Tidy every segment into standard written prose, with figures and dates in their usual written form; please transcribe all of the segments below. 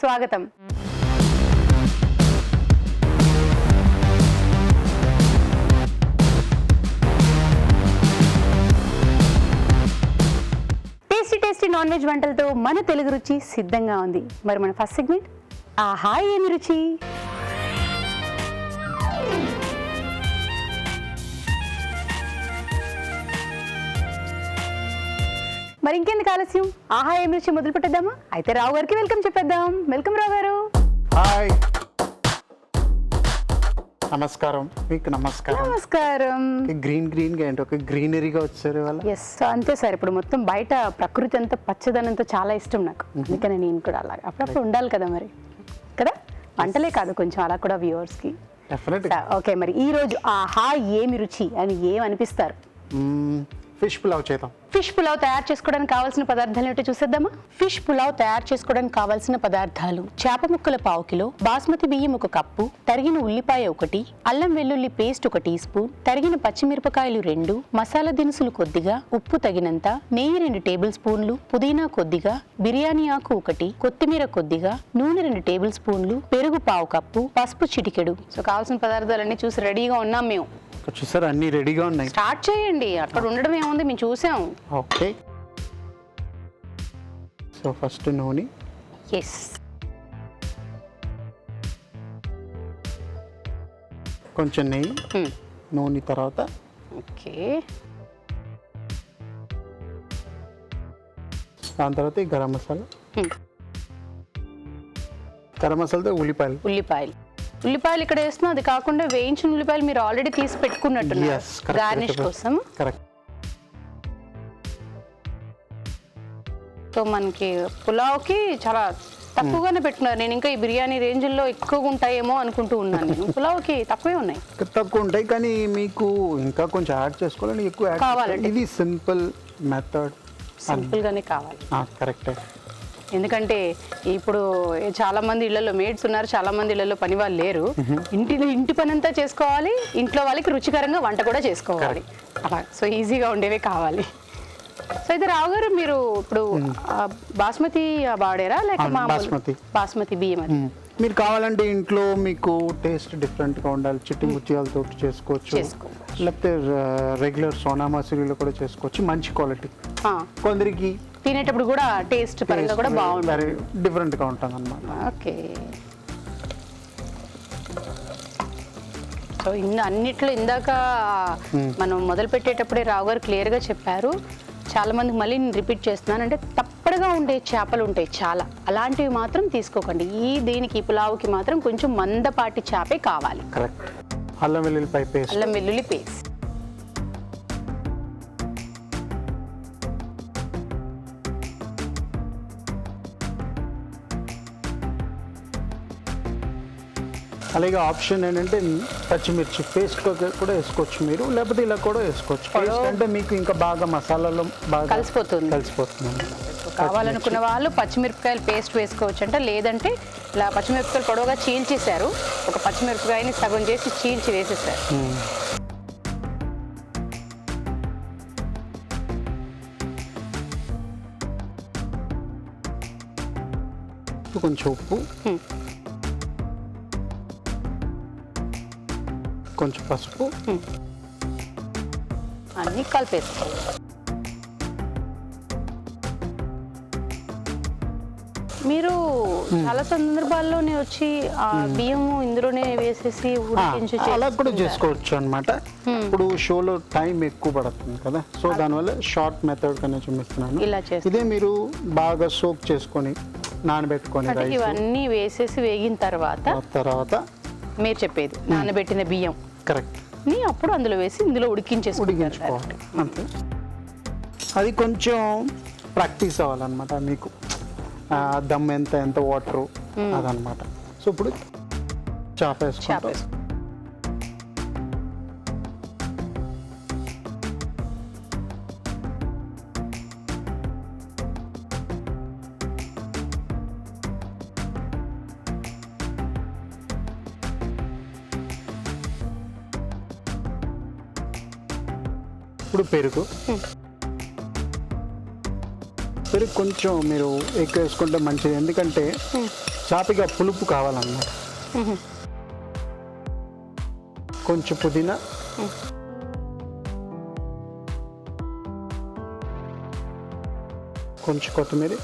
స్వాగతం. Tasty non veg వంటలతో మన తెలుగు రుచి సిద్ధంగా ఉంది. మరి మన ఫస్ట్ సెగ్మెంట్ ఆహా ఏమి రుచి. మరి ఇంకెందుకు ఆలస్యం, ఆహా ఏమి రుచి మొదలు పెట్టేద్దామా? అయితే రావు గారికి వెల్కమ్ చెప్పేద్దాం. వెల్కమ్ రావు గారు. హాయ్, నమస్కారం. మీకు నమస్కారం. నమస్కారం. గ్రీన్ గా ఏంటి ఒక గ్రీనరీగా వచ్చారు వాళ్ళ. ఎస్, అంతే సార్. ఇప్పుడు మొత్తం బయట ప్రకృతి అంతా పచ్చదనంతో చాలా ఇష్టం నాకు. అందుకని నేను కూడా అలాగా అప్పుడప్పుడు ఉండాలి కదా, మరి కదా వంటలే కాదు కొంచెం అలా కూడా వ్యూవర్స్ కి. ఓకే, మరి ఈ రోజు ఆహా ఏమి రుచి అని ఏం అనిపిస్తారు? ఫిష్ పులావ్ చేద్దాం. ఫిష్ పులావ్ తయారు చేసుకోవడానికి కావాల్సిన పదార్థాలు ఏంటో చూసేద్దామా? ఫిష్ పులావ్ తయారు చేసుకోవడానికి కావాల్సిన పదార్థాలు: చేప ముక్కలు 1/2 కిలో, బాస్మతి బియ్యం 1 కప్పు, తరిగిన ఉల్లిపాయ 1, అల్లం వెల్లుల్లి పేస్ట్ 1 టీ స్పూన్, తరిగిన పచ్చిమిరపకాయలు 2, మసాలా దినుసులు కొద్దిగా, ఉప్పు తగినంత, నెయ్యి 2 టేబుల్ స్పూన్లు, పుదీనా కొద్దిగా, బిర్యానీ ఆకు 1, కొత్తిమీర కొద్దిగా, నూనె 2 టేబుల్ స్పూన్లు, పెరుగు 1/2 కప్పు, పసుపు చిటికెడు. సో కావాల్సిన పదార్థాలన్నీ చూసి రెడీగా ఉన్నాం మేము. చూసారు, అన్ని రెడీగా ఉన్నాయి. స్టార్ట్ చేయండి. అక్కడ ఉండడం ఏముంది, మేము చూసాం. ఓకే, సో ఫస్ట్ నూనె. ఎస్, కొంచెం నెయ్యి, నూనె తర్వాత ఓకే, దాని తర్వాత ఈ గరం మసాలా. గరం మసాలాతో ఉల్లిపాయలు ఇక్కడ వేస్తున్నాం. అది కాకుండా వేయించిన ఉల్లిపాయలు మీరు ఆల్రెడీ తీసి పెట్టుకున్నట్టున్నారు గార్నిష్ కోసం. కరెక్ట్. సో మనకి పులావ్కి చాలా తక్కువగానే పెట్టున్నారు. నేను ఇంకా ఈ బిర్యానీ రేంజ్లో ఎక్కువగా ఉంటాయేమో అనుకుంటూ ఉన్నాను. నేను పులావ్కి తక్కువే ఉన్నాయి. తక్కువ ఉంటాయి, కానీ మీకు ఇంకా కొంచెం యాడ్ చేసుకోవాలని ఎక్కువ యాడ్ కావాలండి. ఇది సింపుల్ మెథడ్, సింపుల్గానే కావాలి. కరెక్టే. ఎందుకంటే ఇప్పుడు చాలా మంది ఇళ్లలో మేడ్స్ ఉన్నారు, చాలా మంది ఇళ్లలో పని వాళ్ళు లేరు. ఇంటి పని అంతా చేసుకోవాలి, ఇంట్లో వాళ్ళకి రుచికరంగా వంట కూడా చేసుకోవాలి. అలా సో ఈజీగా ఉండేవే కావాలి. సో అయితే రావు గారు, మీరు ఇప్పుడు బాస్మతి వాడారా లేక బాస్మతి బియ్యం? అది మీరు కావాలంటే ఇంట్లో మీకు టేస్ట్ డిఫరెంట్గా ఉండాలి, చిట్టి ముత్యాలతో చేసుకోవచ్చు, లేకపోతే రెగ్యులర్ సోనా మసూరిలో కూడా చేసుకోవచ్చు. మంచి క్వాలిటీ. కొందరికి తినేటప్పుడు కూడా టేస్ట్ పరంగా కూడా బాగుంటుంది, డిఫరెంట్గా ఉంటుంది అన్నమాట. ఓకే. సో అన్నిట్లో ఇందాక మనం మొదలు పెట్టేటప్పుడే రావు గారు క్లియర్గా చెప్పారు. చాలా మందికి మళ్ళీ నేను రిపీట్ చేస్తున్నాను, అంటే తప్పడుగా ఉండే చేపలు ఉంటాయి చాలా, అలాంటివి మాత్రం తీసుకోకండి. దీనికి పులావుకి మాత్రం కొంచెం మందపాటి చేపే కావాలి. కరెక్ట్. అల్లం వెల్లుల్లి పేస్ట్. అలాగే ఆప్షన్ ఏంటంటే పచ్చిమిర్చి పేస్ట్ కూడా వేసుకోవచ్చు మీరు, లేకపోతే ఇలా కూడా వేసుకోవచ్చు. పేస్ట్ అంటే మీకు ఇంకా బాగా మసాలాలో బాగా కలిసిపోతుంది. కావాలనుకున్న వాళ్ళు పచ్చిమిరపకాయలు పేస్ట్ వేసుకోవచ్చు అంట. లేదంటే ఇలా పచ్చిమిరపకాయలు పొడవుగా చీల్చేశారు, ఒక పచ్చిమిరపకాయని సగం చేసి చీల్చి వేసేసారు. కొంచెం ఉప్పు, కొంచెం పసుపు, అన్నీ కలిపేసుకోవాలి. మీరు చాలా సందర్భాల్లోనే వచ్చి బియ్యము ఇందులోనే వేసేసి అలా కూడా చేసుకోవచ్చు అనమాట. ఇప్పుడు షోలో టైం ఎక్కువ పడుతుంది కదా, సో దానివల్ల షార్ట్ మెథడ్ కన్నా చూపిస్తున్నాను. ఇదే మీరు బాగా సోక్ చేసుకొని నానబెట్టుకొని ఇవన్నీ వేసేసి వేగిన తర్వాత మీరు చెప్పేది నానబెట్టిన బియ్యం కరెక్ట్ ని అప్పుడు అందులో వేసి ఇందులో ఉడికించుకోవాలి. అంతే. అది కొంచెం ప్రాక్టీస్ అవ్వాలన్నమాట మీకు, దమ్ ఎంత వాటరు అదనమాట. సో ఇప్పుడు చేప వేసుకుంటాం. ఇప్పుడు పెరుగు కొంచెం మీరు ఎక్కువ వేసుకుంటే మంచిది, ఎందుకంటే చాపిగా పులుపు కావాలన్నమాట. కొంచెం పుదీనా, కొంచెం కొత్తిమీర,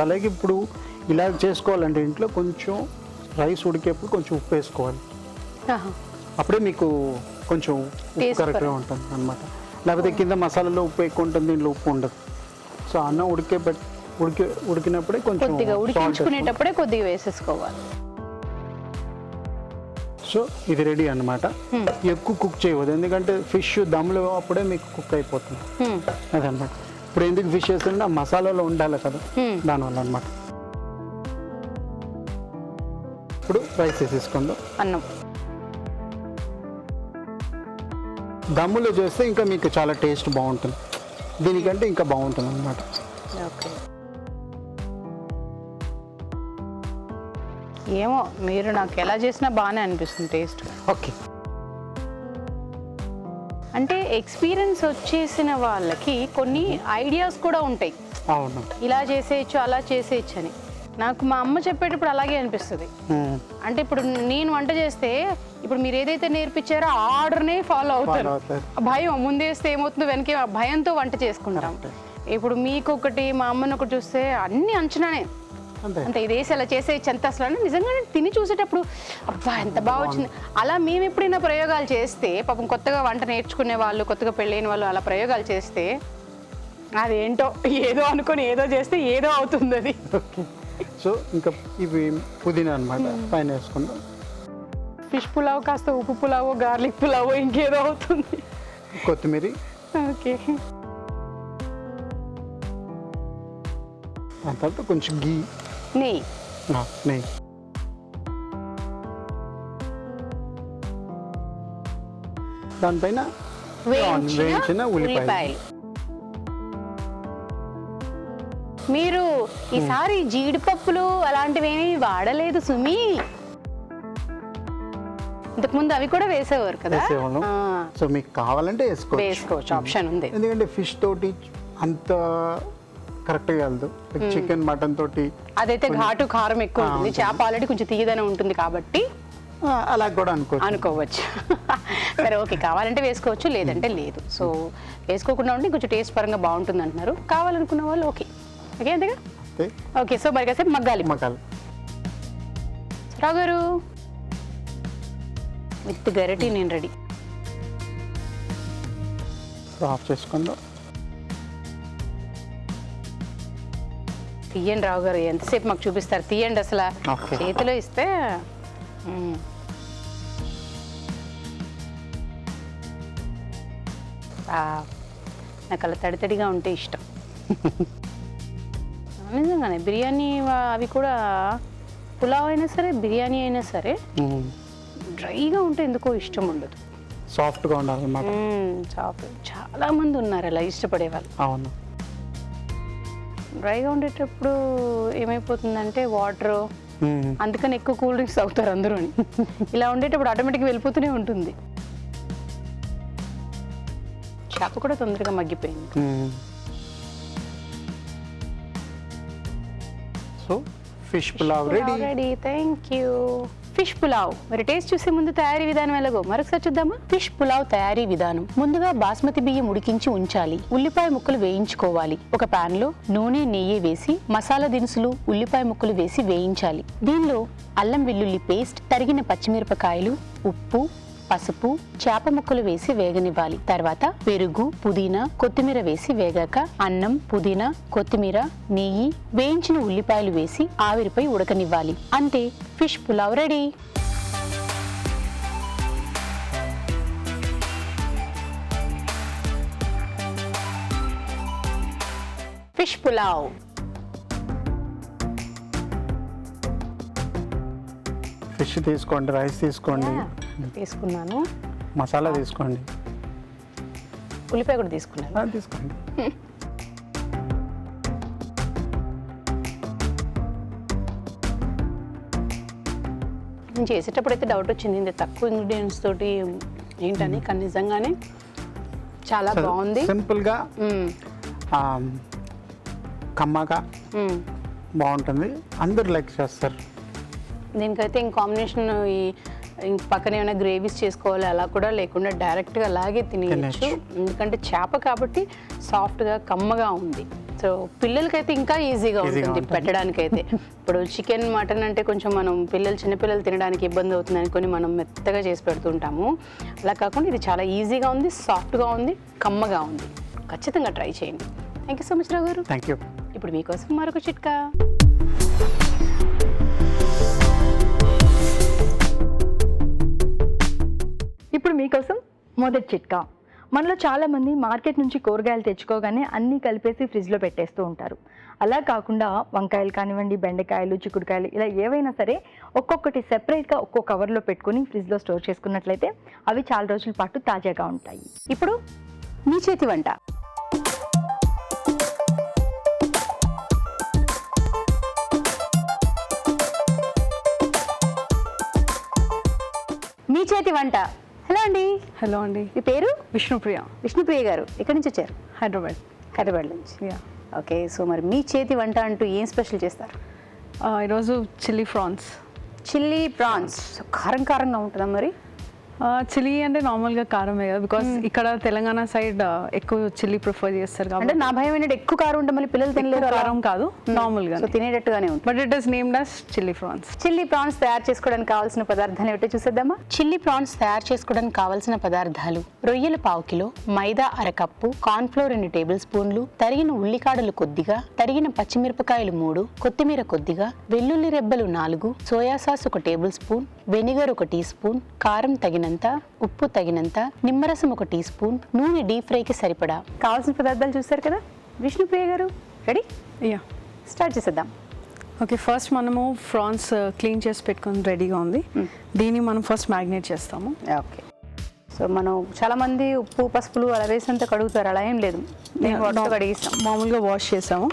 అలాగే ఇప్పుడు ఇలా చేసుకోవాలంటే ఇంట్లో కొంచెం రైస్ ఉడికేప్పుడు కొంచెం ఉప్పు వేసుకోవాలి. అప్పుడే మీకు కొంచెం ఉప్పు కరెక్ట్గా ఉంటుంది అనమాట. లేకపోతే కింద మసాలాలో ఉప్పు ఎక్కువ ఉంటుంది, దీంట్లో ఉప్పు ఉండదు. సో అన్నం ఉడికినప్పుడే కొంచెం ఉడికించుకునేటప్పుడే కొద్దిగా వేసేసుకోవాలి. సో ఇది రెడీ అన్నమాట. ఎక్కువ కుక్ చేయవద్దు, ఎందుకంటే ఫిష్ దమ్ములో అప్పుడే మీకు కుక్ అయిపోతుంది అదనమాట. ఇప్పుడు ఎందుకు ఫిష్ వేస్తుంటే ఆ మసాలాలో ఉండాలి కదా, దానివల్ల అనమాట. ఇప్పుడు రైస్ వేసేసుకుందాం. అన్నం దమ్ములో చేస్తే ఇంకా మీకు చాలా టేస్ట్ బాగుంటుంది, దీనికంటే ఇంకా బాగుంటుంది అనమాట. ఓకే, ఏమో మీరు నాకు ఎలా చేసినా బాగానే అనిపిస్తుంది టేస్ట్. ఓకే, అంటే ఎక్స్పీరియన్స్ వచ్చేసిన వాళ్ళకి కొన్ని ఐడియాస్ కూడా ఉంటాయి. అవును, ఇలా చేసేయచ్చు అలా చేసేయచ్చు అని. నాకు మా అమ్మ చెప్పేటప్పుడు అలాగే అనిపిస్తుంది. అంటే ఇప్పుడు నేను వంట చేస్తే ఇప్పుడు మీరు ఏదైతే నేర్పించారో ఆ ఆర్డర్నే ఫాలో అవుతారు. భయం ముందేస్తే ఏమవుతుందో వెనకే భయంతో వంట చేసుకుంటాం. ఇప్పుడు మీకు ఒకటి మా అమ్మని ఒకటి చూస్తే అన్ని అంచనానే, అంటే ఇది వేసి అలా చేసేయచ్చు అంత అసలు నిజంగానే తిని చూసేటప్పుడు అబ్బా ఎంత బాగా వచ్చింది. అలా మేము ఎప్పుడైనా ప్రయోగాలు చేస్తే పాపం కొత్తగా వంట నేర్చుకునే వాళ్ళు, కొత్తగా పెళ్ళైన వాళ్ళు అలా ప్రయోగాలు చేస్తే అదేంటో ఏదో అనుకొని ఏదో చేస్తే ఏదో అవుతుంది అది. సో ఇంకా ఇవి పుదీనా అనమాట పైన వేసుకుందాం. ఫిష్ పులావ్ కాస్త ఉప్పు పులావో, గార్లిక్ పులావో ఇంకేదో అవుతుంది. కొత్తిమీర, ఓకే, దాని తర్వాత కొంచెం గీ, నెయ్యి, నెయ్యి, దానిపైన వేయించిన ఉల్లిపాయలు. మీరు ఈసారి జీడిపప్పులు అలాంటివి ఏమీ వాడలేదు సుమి, ఇంతకుముందు అవి కూడా వేసేవారు కదా. సో మీకు కావాలంటే వేసుకోవచ్చు, ఆప్షన్ ఉంది. ఎందుకంటే ఫిష్ తోటి అంత కరెక్ట్గా వెళ్దు, చికెన్ మటన్ తోటి అదైతే ఘాటు కారం ఎక్కువ ఉంటుంది, చేప ఆల్రెడీ కొంచెం తీయదనే ఉంటుంది కాబట్టి అలా కూడా అనుకోవచ్చు. సరే ఓకే, కావాలంటే వేసుకోవచ్చు, లేదంటే లేదు. సో వేసుకోకుండా ఉంటే కొంచెం టేస్ట్ పరంగా బాగుంటుంది అంటున్నారు. కావాలనుకున్న వాళ్ళు ఓకే ఓకే అంతేగా. ఓకే, సో మరి కాసేపు మగ్గాలి. రావు గారు విత్ గరిటి నేను రెడీ. ఆఫ్ చేసుకుందాం. తీయండి రావు గారు, ఎంతసేపు మాకు చూపిస్తారు, తీయండి అసలు. చేతిలో ఇస్తే నాకు అలా తడితడిగా ఉంటే ఇష్టం. నిజంగానే బిర్యానీ అవి కూడా పులావ్ అయినా సరే బిర్యానీ అయినా సరే డ్రైగా ఉంటే ఎందుకో ఇష్టం ఉండదు, సాఫ్ట్గా ఉండాలి అన్నమాట. సాఫ్ట్ చాలా మంది ఉన్నారు అలా ఇష్టపడే వాళ్ళు. అవును, డ్రైగా ఉండేటప్పుడు ఏమైపోతుందంటే వాటర్, అందుకని ఎక్కువ కూల్ డ్రింక్స్ తాగుతారు అందరూ. ఇలా ఉండేటప్పుడు ఆటోమేటిక్గా వెళ్ళిపోతూనే ఉంటుంది. చేప కూడా తొందరగా మగ్గిపోయింది. So fish pulao ready. Thank you. Fish pulao మరి టేస్ట్ చూసే ముందు తయారీ విధానం ఎలాగో మరొకసారి చూద్దామా. ఫిష్ పులావ్ తయారీ విధానం: ముందుగా బాస్మతి బియ్యం ఉడికించి ఉంచాలి. ఉల్లిపాయ ముక్కలు వేయించుకోవాలి. ఒక పాన్ లో నూనె, నెయ్యి వేసి మసాలా దినుసులు, ఉల్లిపాయ ముక్కలు వేసి వేయించాలి. దీనిలో అల్లం వెల్లుల్లి పేస్ట్, తరిగిన పచ్చిమిరపకాయలు, ఉప్పు, పసుపు, చేప ముక్కలు వేసి వేగనివ్వాలి. తర్వాత పెరుగు, పుదీనా, కొత్తిమీర వేసి వేగాక అన్నం, పుదీనా, కొత్తిమీర, నెయ్యి, వేయించిన ఉల్లిపాయలు వేసి ఆవిరిపై ఉడకనివ్వాలి. అంతే, fish pulao ready. Fish pulao fish తీసుకోండి, రైస్ తీసుకోండి, తీసుకున్నాను, మసాలా తీసుకోండి, ఉల్లిపాయ కూడా తీసుకున్నాను, తీసుకోండి. నేను చేసేటప్పుడు అయితే డౌట్ వచ్చింది, ఇంత తక్కువ ఇంగ్రీడియంట్స్ తోటి ఏంటని, కానీ నిజంగానే చాలా బాగుంది. సింపుల్గా కమ్మగా బాగుంటుంది, అందరు లైక్ చేస్తారు. దీనికైతే ఇంక కాంబినేషన్ పక్కన ఏమైనా గ్రేవీస్ చేసుకోవాలి అలా కూడా లేకుండా డైరెక్ట్గా అలాగే తినేయచ్చు. ఎందుకంటే చేప కాబట్టి సాఫ్ట్గా కమ్మగా ఉంది. సో పిల్లలకైతే ఇంకా ఈజీగా ఉంటుంది పెట్టడానికైతే. ఇప్పుడు చికెన్ మటన్ అంటే కొంచెం మనం చిన్నపిల్లలు తినడానికి ఇబ్బంది అవుతుంది అనుకొని మనం మెత్తగా చేసి పెడుతుంటాము. అలా కాకుండా ఇది చాలా ఈజీగా ఉంది, సాఫ్ట్గా ఉంది, కమ్మగా ఉంది. ఖచ్చితంగా ట్రై చేయండి. థ్యాంక్ యూ సో మచ్ రావు గారు. Thank you. ఇప్పుడు మీకోసం మరొక చిట్కా. ఇప్పుడు మీకోసం మొదటి చిట్కా. మనలో చాలామంది మార్కెట్ నుంచి కూరగాయలు తెచ్చుకోగానే అన్నీ కలిపేసి ఫ్రిడ్జ్లో పెట్టేస్తూ ఉంటారు. అలా కాకుండా వంకాయలు కానివ్వండి, బెండకాయలు, చిక్కుడుకాయలు ఇలా ఏవైనా సరే ఒక్కొక్కటి సెపరేట్గా ఒక్కో కవర్లో పెట్టుకుని ఫ్రిడ్జ్లో స్టోర్ చేసుకున్నట్లయితే అవి చాలా రోజుల పాటు తాజాగా ఉంటాయి. ఇప్పుడు మీ చేతి వంట. మీ చేతి వంట. హలో అండి. హలో అండి. మీ పేరు? విష్ణుప్రియ. విష్ణుప్రియ గారు ఎక్కడి నుంచి వచ్చారు? హైదరాబాద్ నుంచి. ఓకే, సో మరి మీ చేతి వంట అంటూ ఏం స్పెషల్ చేస్తారు? ఈరోజు చిల్లీ ప్రాన్స్. కారం కారంగా ఉంటుందా మరి? చిల్లీ అంటే నార్మల్గా కారమే కదా, బికాస్ ఇక్కడ తెలంగాణ సైడ్ ఎక్కువ చిల్లీ ప్రిఫర్ చేస్తారు అంటే కాబట్టి. నా భయం ఏంటంటే ఎక్కువ కారం ఉంటే మళ్ళీ పిల్లలు తినలేరు. కారం కాదు, నార్మల్గా తినేటట్టుగానే ఉంటుంది. But it is named as chilli prawns. Chilli prawns తయారు చేసుకోవడానికి కావాల్సిన పదార్థాలు ఏమిటో చూసేద్దామా? చిల్లీ ప్రాన్స్ తయారు చేసుకోవడానికి కావాల్సిన పదార్థాలు: రొయ్యలు 1/2 కిలో, మైదా 1/2 కప్పు, కార్న్ఫ్లోర్ 2 టేబుల్ స్పూన్లు, తరిగిన ఉల్లికాడలు కొద్దిగా, తరిగిన పచ్చిమిరపకాయలు 3, కొత్తిమీర కొద్దిగా, వెల్లుల్లి రెబ్బలు 4, soya sauce 1 tablespoon, vinegar 1 teaspoon, కారం తగినంత, ఉప్పు తగినంత, నిమ్మరసం 1 టీ స్పూన్, నూనె డీప్ ఫ్రైకి సరిపడా. కావాల్సిన పదార్థాలు చూస్తారు కదా. విష్ణుప్రియ గారు రెడీ? స్టార్ట్ చేసేద్దాం. ఓకే, ఫస్ట్ మనము ప్రాన్స్ క్లీన్ చేసి పెట్టుకొని రెడీగా ఉంది. దీన్ని మనం ఫస్ట్ మ్యాగ్నేట్ చేస్తాము. ఓకే, సో మనం చాలా మంది ఉప్పు పసుపులు అలా వేసినంత కడుగుతారు, అలా ఏం లేదు. నేను వాటితో కడిగిస్తాం. మామూలుగా వాష్ చేసాము.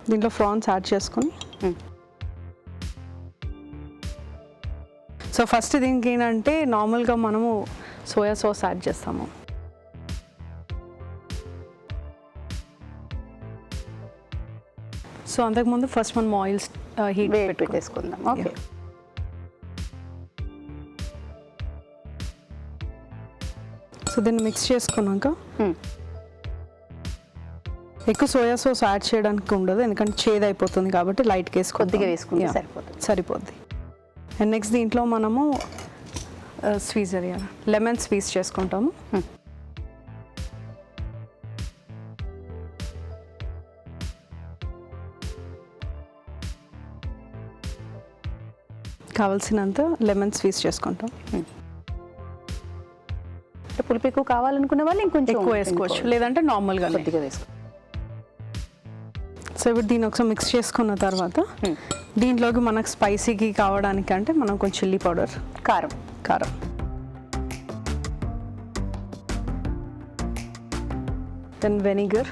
దీంట్లో ప్రాన్స్ యాడ్ చేసుకొని, సో ఫస్ట్ దీనికి ఏంటంటే నార్మల్గా మనము సోయా సాస్ యాడ్ చేస్తాము. సో అంతకుముందు ఫస్ట్ మనం ఆయిల్ హీట్ పెట్టేసుకుందాం. ఓకే, సో దీన్ని మిక్స్ చేసుకున్నాక ఎక్కువ సోయా సాస్ యాడ్ చేయడానికి ఉండదు, ఎందుకంటే చేదు అయిపోతుంది కాబట్టి లైట్గా కొద్దిగా వేసుకుంటే సరిపోద్ది. అండ్ నెక్స్ట్ దీంట్లో మనము లెమన్ స్క్వీజ్ చేసుకుంటాము. కావాల్సినంత లెమన్ స్క్వీజ్ చేసుకుంటాం. పులుపు ఎక్కువ కావాలనుకునే వాళ్ళు ఇంకొంచెం ఎక్కువ వేసుకోవచ్చు, లేదంటే నార్మల్గా కొద్దిగా వేసుకో. సో ఇప్పుడు దీన్ని ఒకసారి మిక్స్ చేసుకున్న తర్వాత దీంట్లోకి మనకు స్పైసీకి కావడానికి అంటే మనం కొంచెం చిల్లీ పౌడర్, కారం, దెన్ వెనిగర్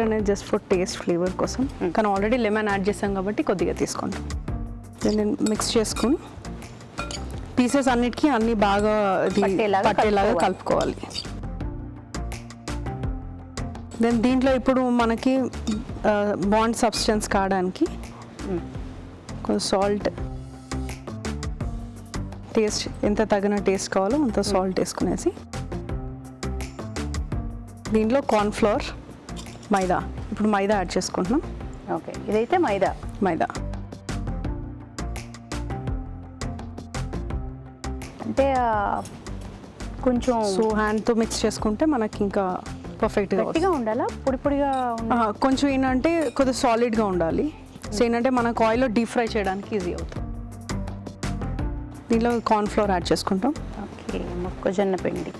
అనేది జస్ట్ ఫర్ టేస్ట్ ఫ్లేవర్ కోసం, కానీ ఆల్రెడీ లెమన్ యాడ్ చేసాం కాబట్టి కొద్దిగా తీసుకుంటాం. దెన్ మిక్స్ చేసుకుని పీసెస్ అన్నిటికీ అన్ని బాగా పట్టేలాగా కలుపుకోవాలి. దెన్ దీంట్లో ఇప్పుడు మనకి బాండ్ సబ్స్టెన్స్ కావడానికి కొంచెం సాల్ట్, టేస్ట్ ఎంత తగిన టేస్ట్ కావాలో అంత సాల్ట్ వేసుకునేసి, దీంట్లో కార్న్ఫ్లోర్, మైదా, ఇప్పుడు మైదా యాడ్ చేసుకుంటున్నాం. ఓకే, ఇదైతే మైదా. అంటే కొంచెం సో హ్యాండ్తో మిక్స్ చేసుకుంటే మనకి ఇంకా పర్ఫెక్ట్గా ఉండాలా, పొడిగా కొంచెం ఏంటంటే కొద్దిగా సాలిడ్గా ఉండాలి. సో ఏంటంటే మనకు ఆయిల్లో డీప్ ఫ్రై చేయడానికి ఈజీ అవుతుంది. దీంట్లో కార్న్ఫ్లోర్ యాడ్ చేసుకుంటాం. ఓకే, మొక్కజొన్న పిండి,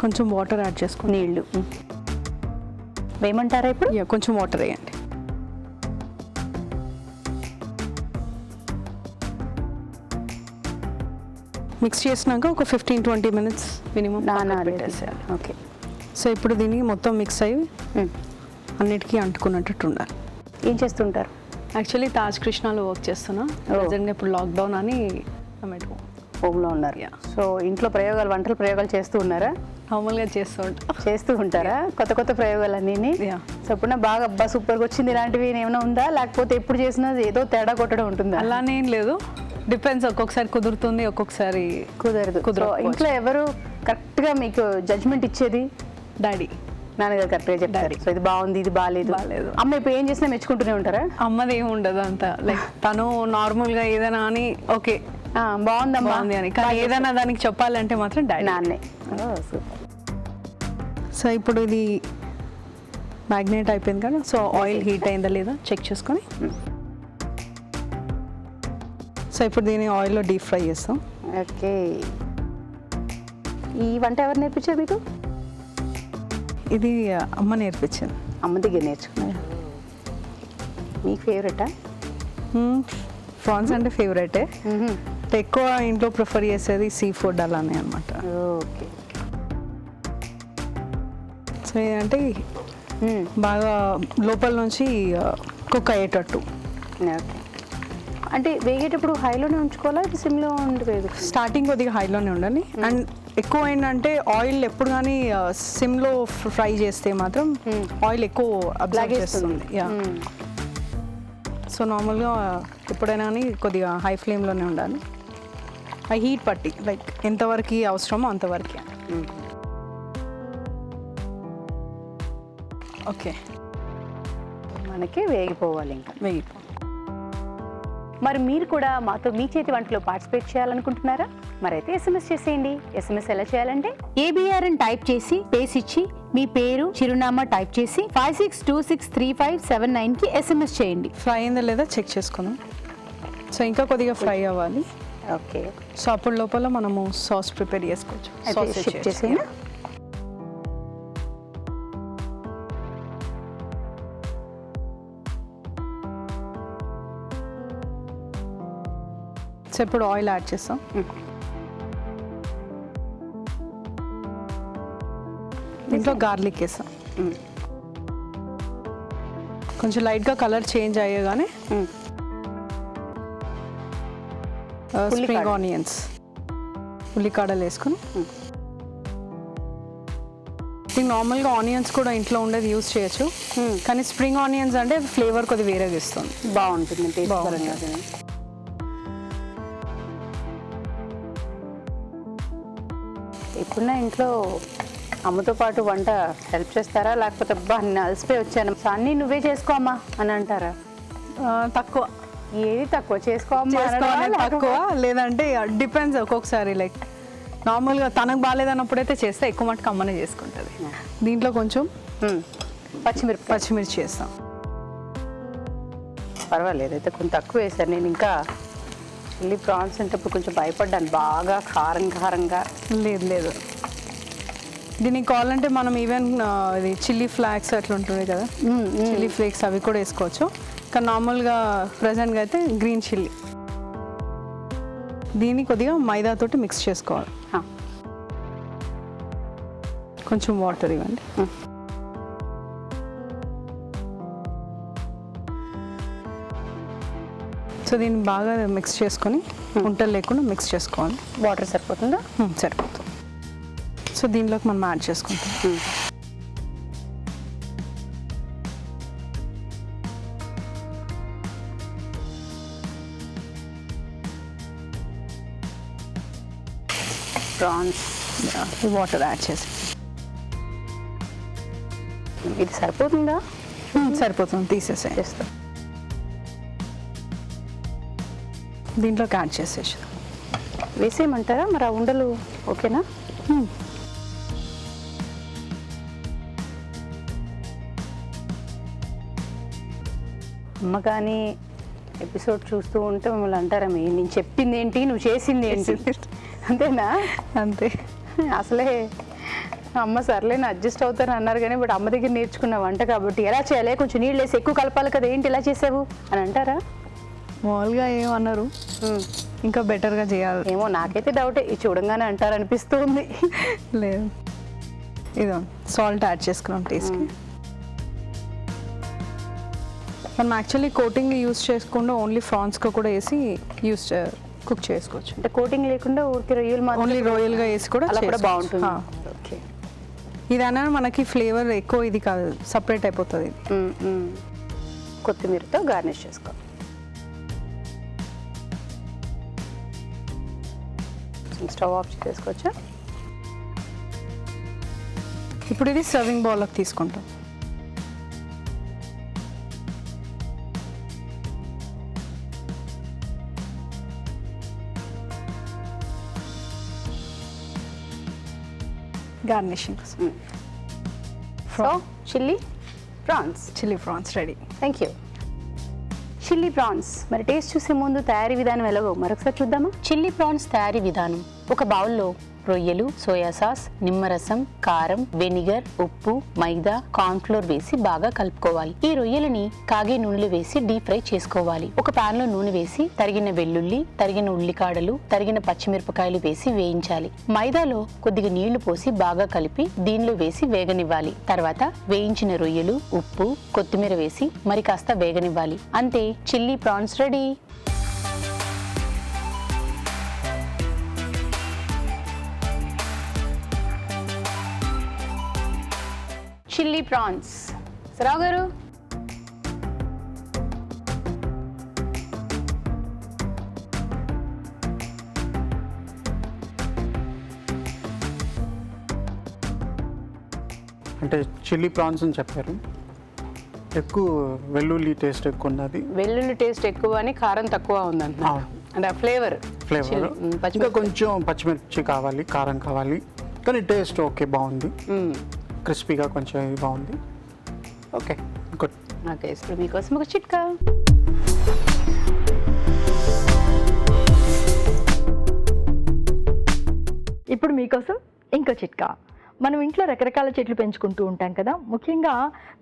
కొంచెం వాటర్ యాడ్ చేసుకుని, నీళ్ళు వేయమంటారా ఇప్పుడు? కొంచెం వాటర్ వేయండి. మిక్స్ చేసినాక ఒక 15-20 minutes మినిమం పెట్టేసేయాలి. ఓకే, సో ఇప్పుడు దీనికి మొత్తం మిక్స్ అయ్యి అన్నిటికీ అంటుకున్నట్టు ఉండాలి. ఏం చేస్తుంటారు? యాక్చువల్లీ తాజ్ కృష్ణలో వర్క్ చేస్తున్నా. ప్రజెంట్గా ఇప్పుడు లాక్డౌన్ అని టమాటో హోమ్లో ఉన్నారు. సో ఇంట్లో వంటల ప్రయోగాలు చేస్తూ ఉన్నారా? మామూలుగా చేస్తూ ఉంటారా కొత్త కొత్త ప్రయోగాలు అన్నీ? సో ఎప్పుడన్నా బాగా అబ్బా సూపర్గా వచ్చింది ఇలాంటివి ఏమైనా ఉందా, లేకపోతే ఎప్పుడు చేసినా ఏదో తేడా కొట్టడం ఉంటుందా? అలానే ఏం లేదు, డిపెండ్స్. ఒక్కొక్కసారి కుదురుతుంది, ఒక్కొక్కసారి కుదరదు. ఇంట్లో ఎవరు కరెక్ట్గా మీకు జడ్జ్మెంట్ ఇచ్చేది? డాడీ, నాన్నగారు కరెక్ట్గా చెప్తారు. సో ఇది బాగుంది, ఇది బాగాలేదు. అమ్మ ఇప్పుడు ఏం చేసినా మెచ్చుకుంటూనే ఉంటారా? అమ్మది ఏమి ఉండదు అంత. లైక్ తను నార్మల్గా ఏదైనా అని ఓకే బాగుందమ్మా అని, కానీ ఏదైనా దానికి చెప్పాలంటే మాత్రం డాడీ, నాన్నే. సో ఇప్పుడు ఇది మ్యాగ్నేట్ అయిపోయింది కదా, సో ఆయిల్ హీట్ అయిందా లేదా చెక్ చేసుకొని, సో ఇప్పుడు దీన్ని ఆయిల్లో డీప్ ఫ్రై చేస్తాం. ఓకే. ఈ వంట ఎవరు నేర్పించారు మీకు? ఇది అమ్మ నేర్పించింది. అమ్మ దగ్గర నేర్చుకున్నారు. మీ ఫేవరెటా? ప్రాన్స్ అంటే ఫేవరెటే. ఎక్కువ ఇంట్లో ప్రిఫర్ చేసేది సీ ఫుడ్ అలానే అనమాట. ఓకే. సో ఏంటంటే బాగా లోపల నుంచి కుక్ అయ్యేటట్టు. ఓకే. అంటే వేగేటప్పుడు హైలోనే ఉంచుకోవాలా, సిమ్లో ఉండలేదు? స్టార్టింగ్ కొద్దిగా హైలోనే ఉండాలి. అండ్ ఎక్కువ ఏంటంటే ఆయిల్ ఎప్పుడు కానీ సిమ్లో ఫ్రై చేస్తే మాత్రం ఆయిల్ ఎక్కువ అబ్జర్వ్ చేస్తుంది. యా, సో నార్మల్గా ఎప్పుడైనా కానీ కొద్దిగా హై ఫ్లేమ్లోనే ఉండాలి. ఆ హీట్ పట్టి లైక్ ఎంతవరకు అవసరమో అంతవరకు. ఓకే, మనకి వేగిపోవాలి, ఇంకా వేగిపో. మరి మీరు కూడా మాతో మీ చేతి వంటలో పార్టిసిపేట్ చేయాలనుకుంటున్నారా? మరైతే SMS చేసేయండి. SMS ఎలా చేయాలంటే ABR అని టైప్ చేసి పేస్ ఇచ్చి మీ పేరు చిరునామా టైప్ చేసి 56263579కి SMS చేయండి. ఫ్రై అయిందా లేదా చెక్ చేసుకుందాం. సో ఇంకా కొద్దిగా ఫ్రై అవ్వాలి. ఓకే. సో అప్పుడు లోపల మనము సాస్ ప్రిపేర్ చేసుకోవచ్చు. షిఫ్ట్ చేసేయండి. సో ఇప్పుడు ఆయిల్ యాడ్ చేస్తాం. దీంట్లో గార్లిక్ వేస్తాం. కొంచెం లైట్గా కలర్ చేంజ్ అయ్యేగానే స్ప్రింగ్ ఆనియన్స్, ఉల్లికాడలు వేసుకొని, నార్మల్గా ఆనియన్స్ కూడా ఇంట్లో ఉండేది యూజ్ చేయొచ్చు, కానీ స్ప్రింగ్ ఆనియన్స్ అంటే ఫ్లేవర్ కొద్దిగా వేరేగా ఇస్తుంది, బాగుంటుంది. ఎప్పుడన్నా ఇంట్లో అమ్మతో పాటు వంట హెల్ప్ చేస్తారా, లేకపోతే అబ్బా నేను అలసిపోయి వచ్చాను అన్నీ నువ్వే చేసుకో అమ్మా అని అంటారా? తక్కువ. ఏది తక్కువ చేసుకోవాలి, తక్కువ లేదంటే డిపెండ్స్. ఒక్కొక్కసారి లైక్ నార్మల్గా తనకు బాగాలేదన్నప్పుడైతే చేస్తే ఎక్కువ మటుకు అమ్మనే చేసుకుంటుంది. దీంట్లో కొంచెం పచ్చిమిర్చి చేస్తాం. పర్వాలేదు, అయితే కొంచెం తక్కువ వేసారు. నేను ఇంకా చిల్లీ ప్రాన్స్ అంటే ఇప్పుడు కొంచెం భయపడ్డాను, బాగా కారంగా. లేదు, దీనికి కావాలంటే మనం ఈవెన్ ఇది చిల్లీ ఫ్లాక్స్ అట్లా ఉంటుంది కదా, చిల్లీ ఫ్లేక్స్ అవి కూడా వేసుకోవచ్చు. కానీ నార్మల్గా ప్రజెంట్గా అయితే గ్రీన్ చిల్లీ. దీన్ని కొద్దిగా మైదాతోటి మిక్స్ చేసుకోవాలి. కొంచెం వాటర్ ఇవ్వండి. సో దీన్ని బాగా మిక్స్ చేసుకొని ఉంటలు లేకుండా మిక్స్ చేసుకోవాలి. వాటర్ సరిపోతుందా? సరిపోతుంది. సో దీనిలోకి మనం యాడ్ చేసుకుంటాం. ప్రాన్స్ వాటర్ యాడ్ చేసి ఇది సరిపోతుందా? సరిపోతుంది, తీసేసే చేస్తాం. దీంట్లోకి యాడ్ చేసేసి వేసేయమంటారా మరి ఆ ఉండలు? ఓకేనా? అమ్మ కానీ ఎపిసోడ్ చూస్తూ ఉంటే మిమ్మల్ని అంటారా, నేను చెప్పింది ఏంటి, నువ్వు చేసింది ఏంటి, అంతేనా? అంతే. అసలే అమ్మ సర్లేని అడ్జస్ట్ అవుతాను అన్నారు కానీ బట్ అమ్మ దగ్గర నేర్చుకున్న వంట కాబట్టి ఎలా చేయాలి, కొంచెం నీళ్ళు వేసి ఎక్కువ కలపాలి కదా, ఏంటి ఇలా చేసావు అని అంటారా? మామూలుగా ఏమన్నారు, ఇంకా బెటర్గా చేయాలి. ఏమో నాకైతే డౌటే, ఇది చూడంగానే అంటారు అనిపిస్తూ ఉంది. లేదు, ఇదో సాల్ట్ యాడ్ చేసుకున్నాం టేస్ట్కి. మనం యాక్చువల్లీ కోటింగ్ యూస్ చేసుకుండా ఓన్లీ ఫ్రాన్స్గా కూడా వేసి కుక్ చేసుకోవచ్చు. అంటే కోటింగ్ లేకుండా ఊరికి రొయ్యలు మాత్రం ఓన్లీ రోయల్గా వేసి కూడా అలా కూడా చేసుకోవచ్చు. బాగుంటుంది. ఆ. ఓకే. ఇదైనా మనకి ఫ్లేవర్ ఎక్కువ ఇది కాదు, సపరేట్ అయిపోతుంది ఇది. కొత్తిమీరతో గార్నిష్ చేసుకో. స్టవ్ ఆఫ్ చేసుకోవచ్చా? ఇప్పుడు ఇది సర్వింగ్ బౌల్లోకి తీసుకుంటాం. Garnishing so chilli prawns. Chilli prawns ready. Thank you. Chilli prawns మరి టేస్ట్ చూసే ముందు తయారీ విధానం ఎలాగో మరొకసారి చూద్దామా? చిల్లీ ప్రాన్స్ తయారీ విధానం: ఒక బౌల్లో రొయ్యలు, సోయా సాస్, నిమ్మరసం, కారం, వెనిగర్, ఉప్పు, మైదా, కార్న్ఫ్లోర్ వేసి బాగా కలుపుకోవాలి. ఈ రొయ్యలని కాగే నూనెలో వేసి డీప్ ఫ్రై చేసుకోవాలి. ఒక పాన్ లో నూనె వేసి తరిగిన వెల్లుల్లి, తరిగిన ఉల్లికాడలు, తరిగిన పచ్చిమిరపకాయలు వేసి వేయించాలి. మైదాలో కొద్దిగా నీళ్లు పోసి బాగా కలిపి దీనిలో వేసి వేగనివ్వాలి. తర్వాత వేయించిన రొయ్యలు, ఉప్పు, కొత్తిమీర వేసి మరి కాస్త వేగనివ్వాలి. అంతే, chilli prawns ready. Chilli prawns. Rao garu, అంటే చిల్లీ ప్రాన్స్ అని చెప్పారు, ఎక్కువ వెల్లుల్లి టేస్ట్ ఎక్కువ ఉన్నది. వెల్లుల్లి టేస్ట్ ఎక్కువ అని కారం తక్కువ ఉందంట. అవును. అంటే ఆ ఫ్లేవర్ ఇంకా కొంచెం పచ్చిమిర్చి కావాలి, కారం కావాలి, కానీ టేస్ట్ ఓకే, బాగుంది. క్రిస్పీగా కొంచెం ఇది బాగుంది. Okay, good. ఓకే, ఇప్పుడు మీకోసం ఒక చిట్కా. ఇప్పుడు మీకోసం ఇంకో చిట్కా. మనం ఇంట్లో రకరకాల చెట్లు పెంచుకుంటూ ఉంటాం కదా, ముఖ్యంగా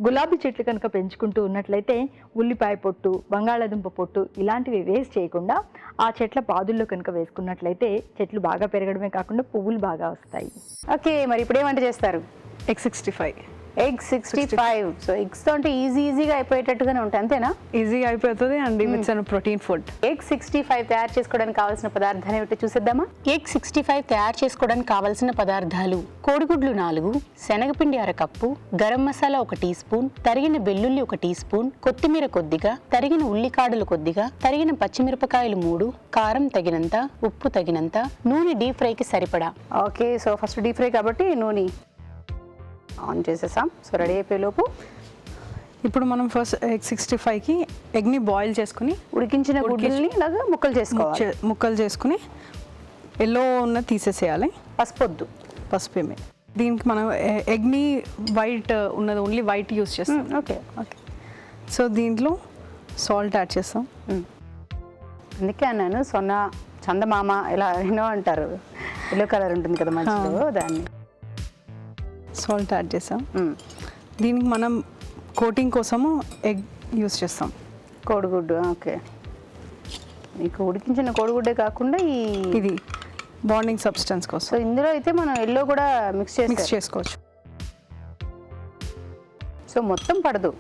గులాబీ చెట్లు కనుక పెంచుకుంటూ ఉన్నట్లయితే ఉల్లిపాయ పొట్టు, బంగాళాదుంప పొట్టు ఇలాంటివి వేస్ట్ చేయకుండా ఆ చెట్ల పాదుల్లో కనుక వేసుకున్నట్లయితే చెట్లు బాగా పెరగడమే కాకుండా పువ్వులు బాగా వస్తాయి. ఓకే, మరి ఇప్పుడు ఏమంట చేస్తారు? ఎగ్ 65. ఎగ్ 65. సో ఎగ్స్ తో అంటే ఈజీగా అయిపోయేటట్టుగానే ఉంటాయి, అంతేనా? ఈజీగా అయిపోతుంది and it's an protein food. Egg 65 తయారు చేసుకోవడానికి కావాల్సిన పదార్థాలు ఏమిటో చూసేద్దామా? ఎగ్ 65 తయారు చేసుకోవడానికి కావాల్సిన పదార్థాలు: కోడిగుడ్లు 4, శనగపిండి 1/2 cup, garam masala 1 teaspoon, తరిగిన వెల్లుల్లి 1 టీ స్పూన్, కొత్తిమీర కొద్దిగా, తరిగిన ఉల్లికాడలు కొద్దిగా, తరిగిన పచ్చిమిరపకాయలు 3, కారం తగినంత, ఉప్పు తగినంత, నూనె డీప్ ఫ్రైకి సరిపడా. Okay, so first deep fry కాబట్టి నూనె ఆన్ చేసేసాం. సో రెడీ అయిపోయే లోపు ఇప్పుడు మనం ఫస్ట్ ఎగ్ 65కి ఎగ్ని బాయిల్ చేసుకుని ఉడికించిన గుడ్లని ఇలాగా ముక్కలు చేసుకోవాలి. ముక్కలు చేసుకుని ఎల్లో ఉన్న తీసేసేయాలి. పసుపొద్దు, పసుపు ఏమి. దీనికి మనం ఎగ్ని వైట్ ఉన్నది ఓన్లీ వైట్ యూస్ చేస్తాం. ఓకే. సో దీంట్లో సాల్ట్ యాడ్ చేస్తాం. అందుకే అన్నాను సొన్న చందమామ ఇలా ఎన్నో అంటారు, ఎల్లో కలర్ ఉంటుంది కదా మధ్యలో, దాన్ని. సాల్ట్ యాడ్ చేస్తాం. దీనికి మనం కోటింగ్ కోసము ఎగ్ యూస్ చేస్తాం. కోడిగుడ్డు. ఓకే, మీకు ఉడికించిన కోడిగుడ్డే కాకుండా ఇది బాండింగ్ సబ్స్టెన్స్ కోసం. సో ఇందులో అయితే మనం ఎల్లో కూడా మిక్స్ చేసుకోవచ్చు. సో మొత్తం పడదు,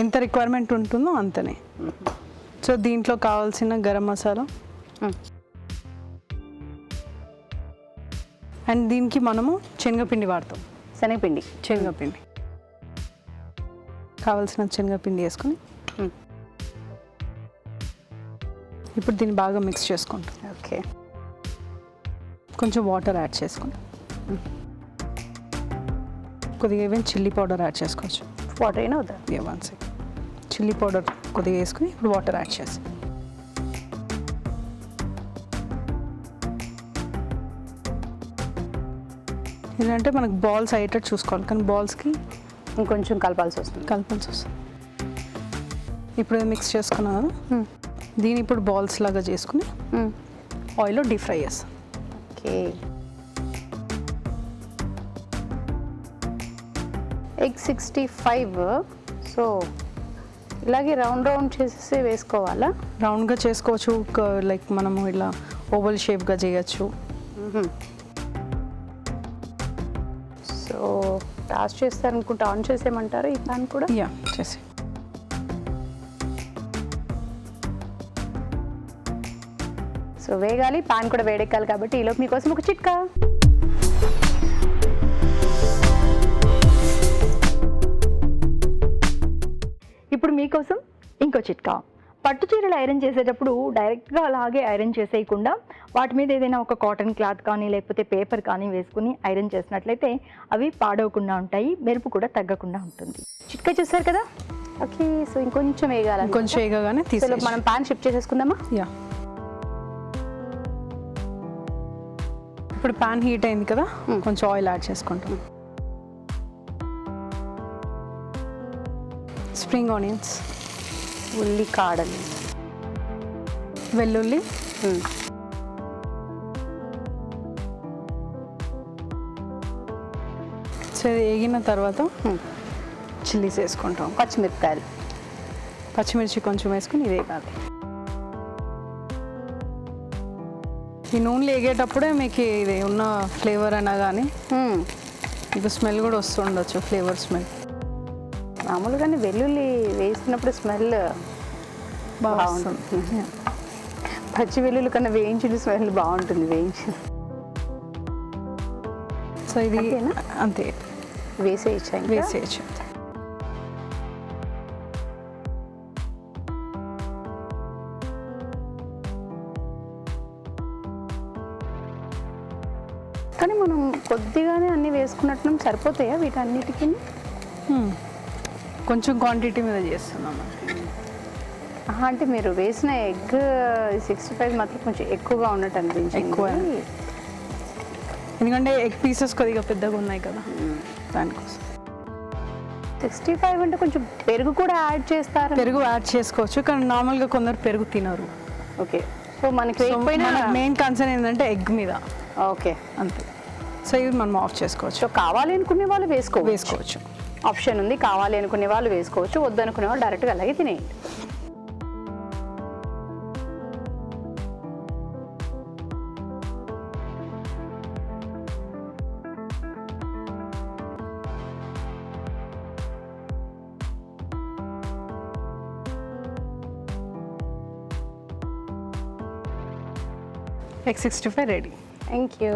ఎంత రిక్వైర్మెంట్ ఉంటుందో అంతనే. సో దీంట్లో కావాల్సిన గరం మసాలా అండ్ దీనికి మనము శనగపిండి వాడతాం. శనగపిండి కావాల్సిన శనగపిండి వేసుకొని ఇప్పుడు దీన్ని బాగా మిక్స్ చేసుకుంటాం. ఓకే, కొంచెం వాటర్ యాడ్ చేసుకుని కొద్దిగా ఈవెన్ చిల్లీ పౌడర్ యాడ్ చేసుకోవచ్చు. వాటర్ అయినా అవుతా. 1 సెకండ్. చిల్లీ పౌడర్ కొద్దిగా వేసుకుని ఇప్పుడు వాటర్ యాడ్ చేసి ఏంటంటే మనకు బాల్స్ అయ్యేటట్టు చూసుకోవాలి, కానీ బాల్స్కి ఇంకొంచెం కలపాల్సి వస్తుంది. ఇప్పుడు మిక్స్ చేసుకున్నాం కదా, దీన్ని ఇప్పుడు బాల్స్ లాగా చేసుకుని ఆయిల్లో డీప్ ఫ్రై చేస్తాం. Okay, egg 65. సో ఇలాగే రౌండ్ చేసేసి వేసుకోవాలా? రౌండ్గా చేసుకోవచ్చు, లైక్ మనము ఇలా ఓవల్ షేప్గా చేయొచ్చు. సో టాస్ చేస్తారనుకుంటే ఆన్ చేసేయమంటారా ఈ ప్యాన్ కూడా? యా, చేసి సో వేగాలి, పాన్ కూడా వేడెక్కాలి కాబట్టి ఈలోపు మీకోసం ఒక చిట్కా. ఇప్పుడు మీకోసం ఇంకో చిట్కా. పట్టు చీరలు ఐరన్ చేసేటప్పుడు డైరెక్ట్గా అలాగే ఐరన్ చేసేయకుండా వాటి మీద ఏదైనా ఒక కాటన్ క్లాత్ కానీ లేకపోతే పేపర్ కానీ వేసుకుని ఐరన్ చేసినట్లయితే అవి పాడవకుండా ఉంటాయి, మెరుపు కూడా తగ్గకుండా ఉంటుంది. చిట్కా చూసారు కదా. ఓకే, సో ఇంకొంచెం వేగాలి. కొంచెం వేయగానే తీసేసి మనం పాన్ షిఫ్ట్ చేసేసుకుందామా? యా. ఇప్పుడు పాన్ హీట్ అయింది కదా, కొంచెం ఆయిల్ యాడ్ చేసుకుంటాం. స్ప్రింగ్ ఆనియన్స్, ఉల్లి కాడలు, వెల్లుల్లి, సో ఇది వేగిన తర్వాత చిల్లీస్ వేసుకుంటాం. పచ్చిమిరపకాయలు, పచ్చిమిర్చి కొంచెం వేసుకుని ఇది వేగాలి. ఈ నూనెలు వేగేటప్పుడే మీకు ఇది ఉన్న ఫ్లేవర్ అయినా కానీ మీకు స్మెల్ కూడా వస్తుండొచ్చు, ఫ్లేవర్ స్మెల్. మామూలుగానే వెల్లుల్లి వేసినప్పుడు స్మెల్ బాగుంటుంది. పచ్చి వెల్లుల్లి కన్నా వేయించిన స్మెల్ బాగుంటుంది. వేయించిన సో ఇది అంతే వేసేయచ్చు. వేసేయచ్చు. కానీ మనం కొద్దిగానే అన్నీ వేసుకున్నట్టు సరిపోతాయా వీటన్నిటికీ? కొంచెం క్వాంటిటీ మీద చేస్తున్నాం. అంటే మీరు వేసిన ఎగ్ 65 మాత్రం కొంచెం ఎక్కువగా ఉన్నట్టు అనిపించింది. ఎక్కువ, ఎందుకంటే ఎగ్ పీసెస్ కొద్దిగా పెద్దగా ఉన్నాయి కదా, దానికోసం. 65 అంటే కొంచెం పెరుగు కూడా యాడ్ చేస్తారు. పెరుగు యాడ్ చేసుకోవచ్చు, కానీ నార్మల్గా కొందరు పెరుగు తినరు. ఓకే, సో మనకి మెయిన్ కన్సర్న్ ఏంటంటే ఎగ్ మీద. ఓకే, అంతే. సో ఇవి మనం ఆఫ్ చేసుకోవచ్చు. సో కావాలి అనుకునే వాళ్ళు వేసుకోవచ్చు. ఆప్షన్ ఉంది. కావాలి అనుకునే వాళ్ళు వేసుకోవచ్చు, వద్దు అనుకునే వాళ్ళు డైరెక్ట్గా అలాగే తినేయండి. Egg 65 ready. Thank you.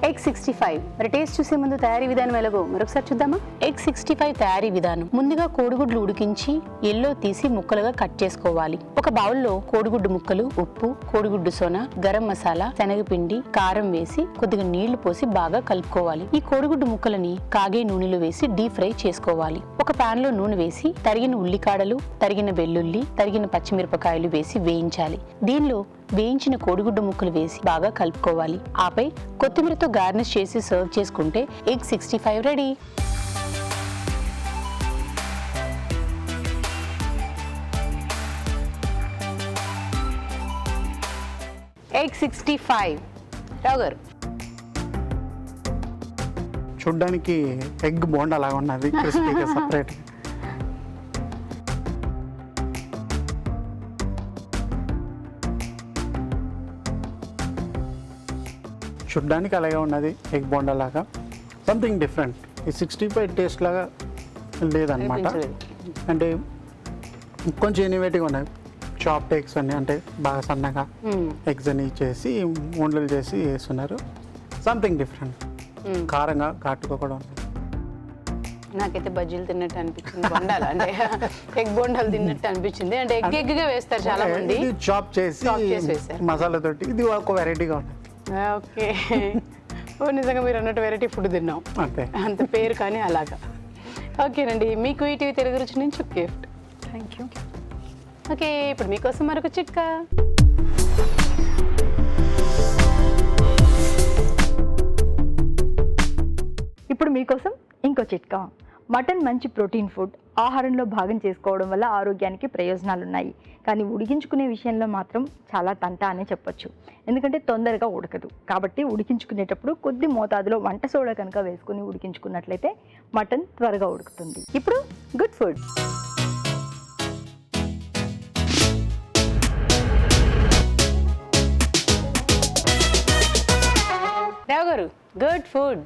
Egg 65 మరి టేస్ట్ చూసే ముందు తయారీ విధానం ఎలాగో మరొకసారి చూద్దామా? ఎగ్ 65 తయారీ విధానం. ముందుగా కోడిగుడ్లు ఉడికించి ఎల్లో తీసి ముక్కలుగా కట్ చేసుకోవాలి. ఒక బౌల్లో కోడిగుడ్డు ముక్కలు, ఉప్పు, కోడిగుడ్డు సోనా, గరం మసాలా, శనగపిండి, కారం వేసి కొద్దిగా నీళ్లు పోసి బాగా కలుపుకోవాలి. ఈ కోడిగుడ్డు ముక్కలని కాగే నూనెలో వేసి డీప్ ఫ్రై చేసుకోవాలి. ఒక పాన్ లో నూనె వేసి తరిగిన ఉల్లికాడలు, తరిగిన వెల్లుల్లి, తరిగిన పచ్చిమిరపకాయలు వేసి వేయించాలి. దీనిలో వేయించిన కోడిగుడ్డు ముక్కలు వేసి బాగా కలుపుకోవాలి. ఆపై కొత్తిమీరతో గార్నిష్ చేసి సర్వ్ చేసుకుంటే ఎగ్ 65 రెడీ. ఎగ్ 65 రావు గారు. చూడ్డానికి ఎగ్ బోండా లాగా ఉన్నది, క్రిస్పీగా సపరేట్. చూడ్డానికి అలాగే ఉన్నది, ఎగ్ బోండా లాగా. Something different. ఈ 65 టేస్ట్ లాగా లేదనమాట. అంటే కొంచెం ఇన్నోవేటివ్గా ఉన్నాయి. చాప్డ్ ఎగ్స్ అన్ని, అంటే బాగా సన్నగా ఎగ్స్ అని చేసి ఉండలు చేసి వేస్తున్నారు. Something different. కారంగా ఘాటుగా కూడా ఉంది. నాకైతే బజ్జీలు తిన్నట్టు అనిపించింది, బొండాలు అంటే ఎగ్ బొండాలు తిన్నట్టు అనిపించింది. అంటే ఎగ్గా వేస్తారు చాలా మంది, చాప్ చేసి వేస్తారు మసాలాతోటి. ఇది ఒక వెరైటీగా ఉంటుంది. ఓకే, ఓ నిజంగా మీరు అన్నట్టు వెరైటీ ఫుడ్ తిన్నాం అంతే, అంత పేరు కానీ అలాగా. ఓకేనండి, మీకు ఈటీవీ తెలుగు రుచి నుంచి గిఫ్ట్. Thank you. ఓకే, ఇప్పుడు మీకోసం మరొక చిట్కా. ఇప్పుడు మీకోసం ఇంకో చిట్కా. మటన్ మంచి ప్రోటీన్ ఫుడ్. ఆహారంలో భాగం చేసుకోవడం వల్ల ఆరోగ్యానికి ప్రయోజనాలు ఉన్నాయి. కానీ ఉడికించుకునే విషయంలో మాత్రం చాలా తంట అనే చెప్పొచ్చు. ఎందుకంటే తొందరగా ఉడకదు. కాబట్టి ఉడికించుకునేటప్పుడు కొద్ది మోతాదులో వంట సోడా కనుక వేసుకుని ఉడికించుకున్నట్లయితే మటన్ త్వరగా ఉడుకుతుంది. ఇప్పుడు good food. Rao garu, good food.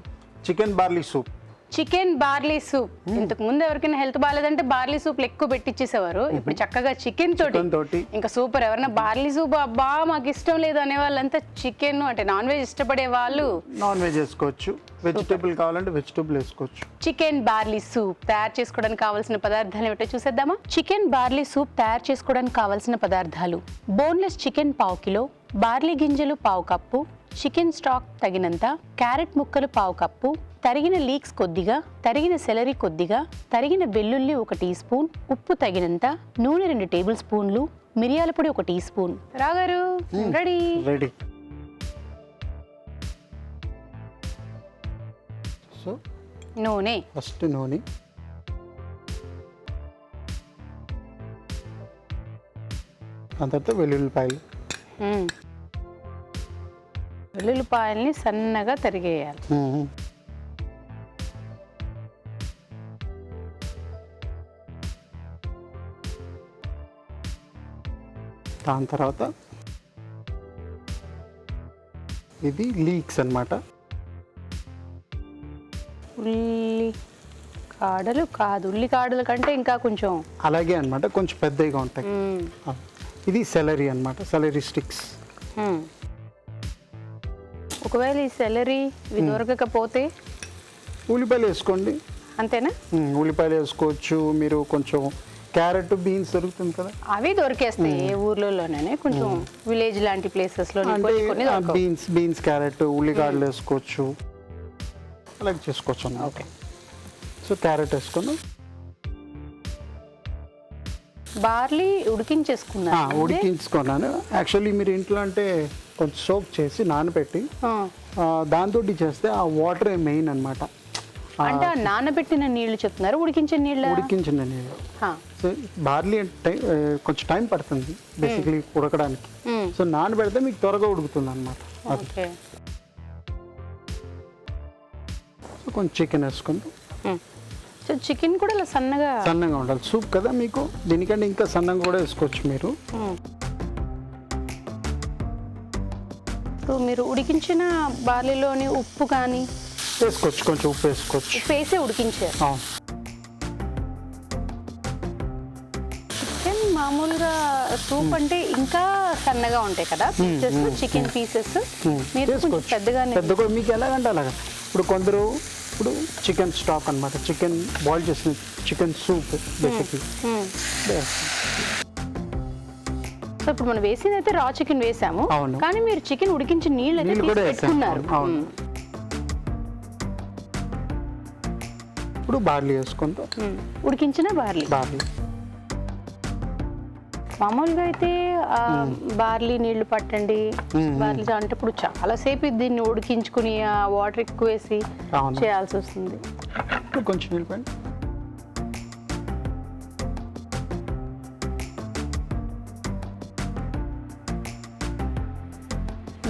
Chicken barley soup. Chicken barley soup. ఇంతకు ముందు ఎవరికైనా హెల్త్ బాగాలేదంటే బార్లీ సూప్ ఎక్కువ పెట్టించేసేవారు. ఇప్పుడు చక్కగా చికెన్ తోటి ఇంకా సూపర్. ఎవరైనా బార్లీ సూప్ అబ్బా మాకు ఇష్టం లేదు అనే వాళ్ళంతా చికెన్ అంటే నాన్ వెజ్ ఇష్టపడే వాళ్ళు నాన్ వెజ్ వేసుకోవచ్చు, వెజిటేబుల్ కావాలంటే వెజిటేబుల్ వేసుకోవచ్చు. చికెన్ బార్లీ సూప్ తయారు చేసుకోవడానికి కావాల్సిన పదార్థాలు ఏమిటో చూసేద్దామా. చికెన్ బార్లీ సూప్ తయారు చేసుకోవడానికి కావాల్సిన పదార్థాలు: బోన్లెస్ చికెన్ 1/2 కిలో, బార్లీ గింజలు 1/2 కప్పు, చికెన్ స్టాక్ తగినంత, క్యారెట్ ముక్కలు 1/2 కప్పు, తరిగిన లీక్స్ కొద్దిగా, తరిగిన సెలరీ కొద్దిగా, తరిగిన వెల్లుల్లి 1 టీ స్పూన్, ఉప్పు తగినంత, నూనె 2 టేబుల్ స్పూన్లు, మిరియాల పొడి 1 టీ స్పూన్. రాగారు రెడీ. రెడీ. సో నూనె ఫస్ట్ నూనె, దాని తర్వాత వెల్లుల్లిపాయలు, వెల్లుల్లిపాయల్ని సన్నగా తరిగేయాలి. దాని తర్వాత ఇది లీక్స్ అన్నమాట. ఉల్లికాడలు కాదు, ఉల్లికాడల కంటే ఇంకా కొంచెం అలాగే అన్నమాట, కొంచెం పెద్దగా ఉంటాయి. ఇది సెలరీ అన్నమాట, సెలరీ స్టిక్స్. ఒకవేళ ఈ సెలరీ ఇవి దొరకకపోతే ఉల్లిపాయలు వేసుకోండి. అంతేనా? ఉల్లిపాయలు వేసుకోవచ్చు. మీరు కొంచెం క్యారెట్, బీన్స్ దొరుకుతుంది కదా, అవి దొరికేస్తాయి ఏ ఊర్లోనే. కొంచెం విలేజ్ లాంటి ప్లేసెస్ లో బీన్స్, క్యారెట్, ఉల్లిగడ్డలు వేసుకోవచ్చు, అలాగే చేసుకోవచ్చు అన్నమాట. ఓకే. సో క్యారెట్ వేసుకొని బార్లీ ఉడికించుకున్నాను. యాక్చువల్లీ మీరు ఇంట్లో అంటే కొంచెం సోక్ చేసి నానబెట్టి దాంతో చేస్తే ఆ వాటర్ మెయిన్ అన్నమాట. అంటే నానబెట్టిన నీళ్లు చెప్తున్నారు, ఉడికించిన నీళ్ళు? ఉడికించిన నీళ్ళు. సో బార్లీ అంటే కొంచెం టైం పడుతుంది బేసిక్లీ ఉడకడానికి. సో నానబెడితే మీకు త్వరగా ఉడుకుతుంది అన్నమాట. సో కొంచెం చికెన్ వేసుకుంటూ, సో చికెన్ కూడా అలా సన్నగా ఉండాలి. సూప్ కదా మీకు, దీనికంటే ఇంకా సన్నగా కూడా వేసుకోవచ్చు మీరు. ఇప్పుడు మీరు ఉడికించిన బార్లీలోని ఉప్పు కానీ వేసుకోవచ్చు, కొంచెం ఉప్పు వేసుకోవచ్చు. ఉప్పు వేసే ఉడికించారు. చికెన్ మామూలుగా సూప్ అంటే ఇంకా సన్నగా ఉంటాయి కదా పీసెస్, చికెన్ పీసెస్. మీరు కొంచెం పెద్దగా కూడా మీకు ఎలాగంటే అలాగా. ఇప్పుడు కొందరు ఇప్పుడు చికెన్ స్టాక్ అన్నమాట, చికెన్ బాయిల్ చేసిన చికెన్ సూప్ బేసిక్లీ. సో ఇప్పుడు మనం వేసింది అయితే రా చికెన్ వేసాము, కానీ మీరు చికెన్ ఉడికించిన నీళ్ళు కూడా పెట్టుకున్నారు. ఇప్పుడు బార్లీ వేసుకుంటూ, ఉడికించిన బార్లీ. మామూలుగా అయితే బార్లీ నీళ్లు పట్టండి, బార్లీ అంటే ఇప్పుడు చాలా సేపు దీన్ని ఉడికించుకుని ఆ వాటర్ ఎక్కువ వేసి చేయాల్సి వస్తుంది. కొంచెం నీళ్ళు పడి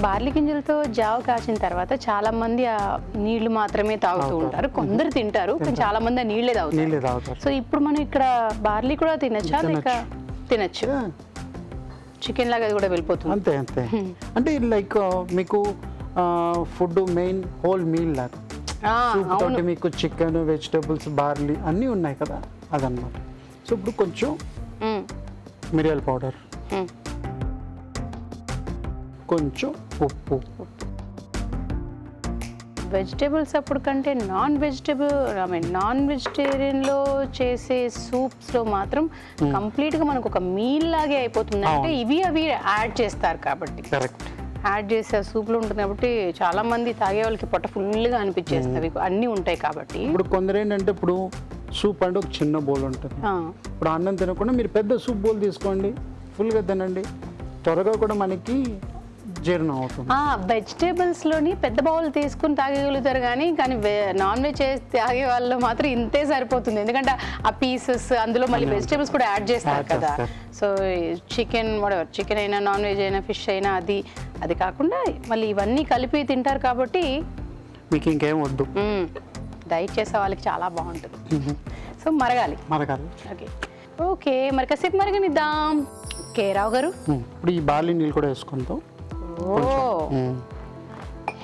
బార్లీ గింజలతో జావ కాచిన తర్వాత చాలా మంది ఆ నీళ్లు మాత్రమే తాగుతూ ఉంటారు. కొందరు తింటారు, కానీ చాలా మంది ఆ నీళ్లే తాగుతారు. సో ఇప్పుడు మనం ఇక్కడ బార్లీ కూడా తినచ్చా? లేక తినచ్చు, చికెన్ లాగా అది కూడా వెళ్ళిపోతుంది. అంతే అంతే. అంటే లైక్ మీకు ఫుడ్ మెయిన్ హోల్ మీల్ లాగా. మీకు చికెన్, వెజిటేబుల్స్, బార్లీ అన్నీ ఉన్నాయి కదా, అదనమాట. సో ఇప్పుడు కొంచెం మిరియాల పౌడర్, కొంచెం ఉప్పు. వెజిటేబుల్స్ అప్పుడు కంటే నాన్ వెజిటేరియన్లో చేసే సూప్స్లో మాత్రం కంప్లీట్గా మనకు ఒక మీల్ లాగే అయిపోతుంది. అంటే ఇవి అవి యాడ్ చేస్తారు కాబట్టి, యాడ్ చేసే సూప్లో ఉంటుంది కాబట్టి చాలా మంది తాగే వాళ్ళకి పొట్ట ఫుల్గా అనిపించేస్తుంది, అన్నీ ఉంటాయి కాబట్టి. ఇప్పుడు కొందరు ఏంటంటే ఇప్పుడు సూప్ అంటే ఒక చిన్న బౌల్ ఉంటుంది. ఇప్పుడు అన్నం తినకుండా మీరు పెద్ద సూప్ బౌల్ తీసుకోండి, ఫుల్గా తినండి, త్వరగా కూడా మనకి జీర్ణం అవుతుంది. వెజిటేబుల్స్ లోని పెద్ద బౌల్ తీసుకుని తాగగలుగుతారు, కానీ నాన్ వెజ్ చేసి తాగే వాళ్ళు మాత్రం ఇంతే సరిపోతుంది. ఎందుకంటే ఆ పీసెస్ అందులో మళ్ళీ వెజిటేబుల్స్ కూడా యాడ్ చేస్తారు కదా. సో చికెన్ చికెన్ అయినా, నాన్ వెజ్ అయినా, ఫిష్ అయినా అది కాకుండా మళ్ళీ ఇవన్నీ కలిపి తింటారు కాబట్టి మీకు ఇంకేం వద్దు. డైట్ చేసే వాళ్ళకి చాలా బాగుంటుంది. సో మరగాలి. ఓకే, మరి కాసేపు మరగనిద్దాం. ఓకే రావు గారు, ఇప్పుడు ఈ బార్లీ నీళ్ళు కూడా వేసుకుంటాం.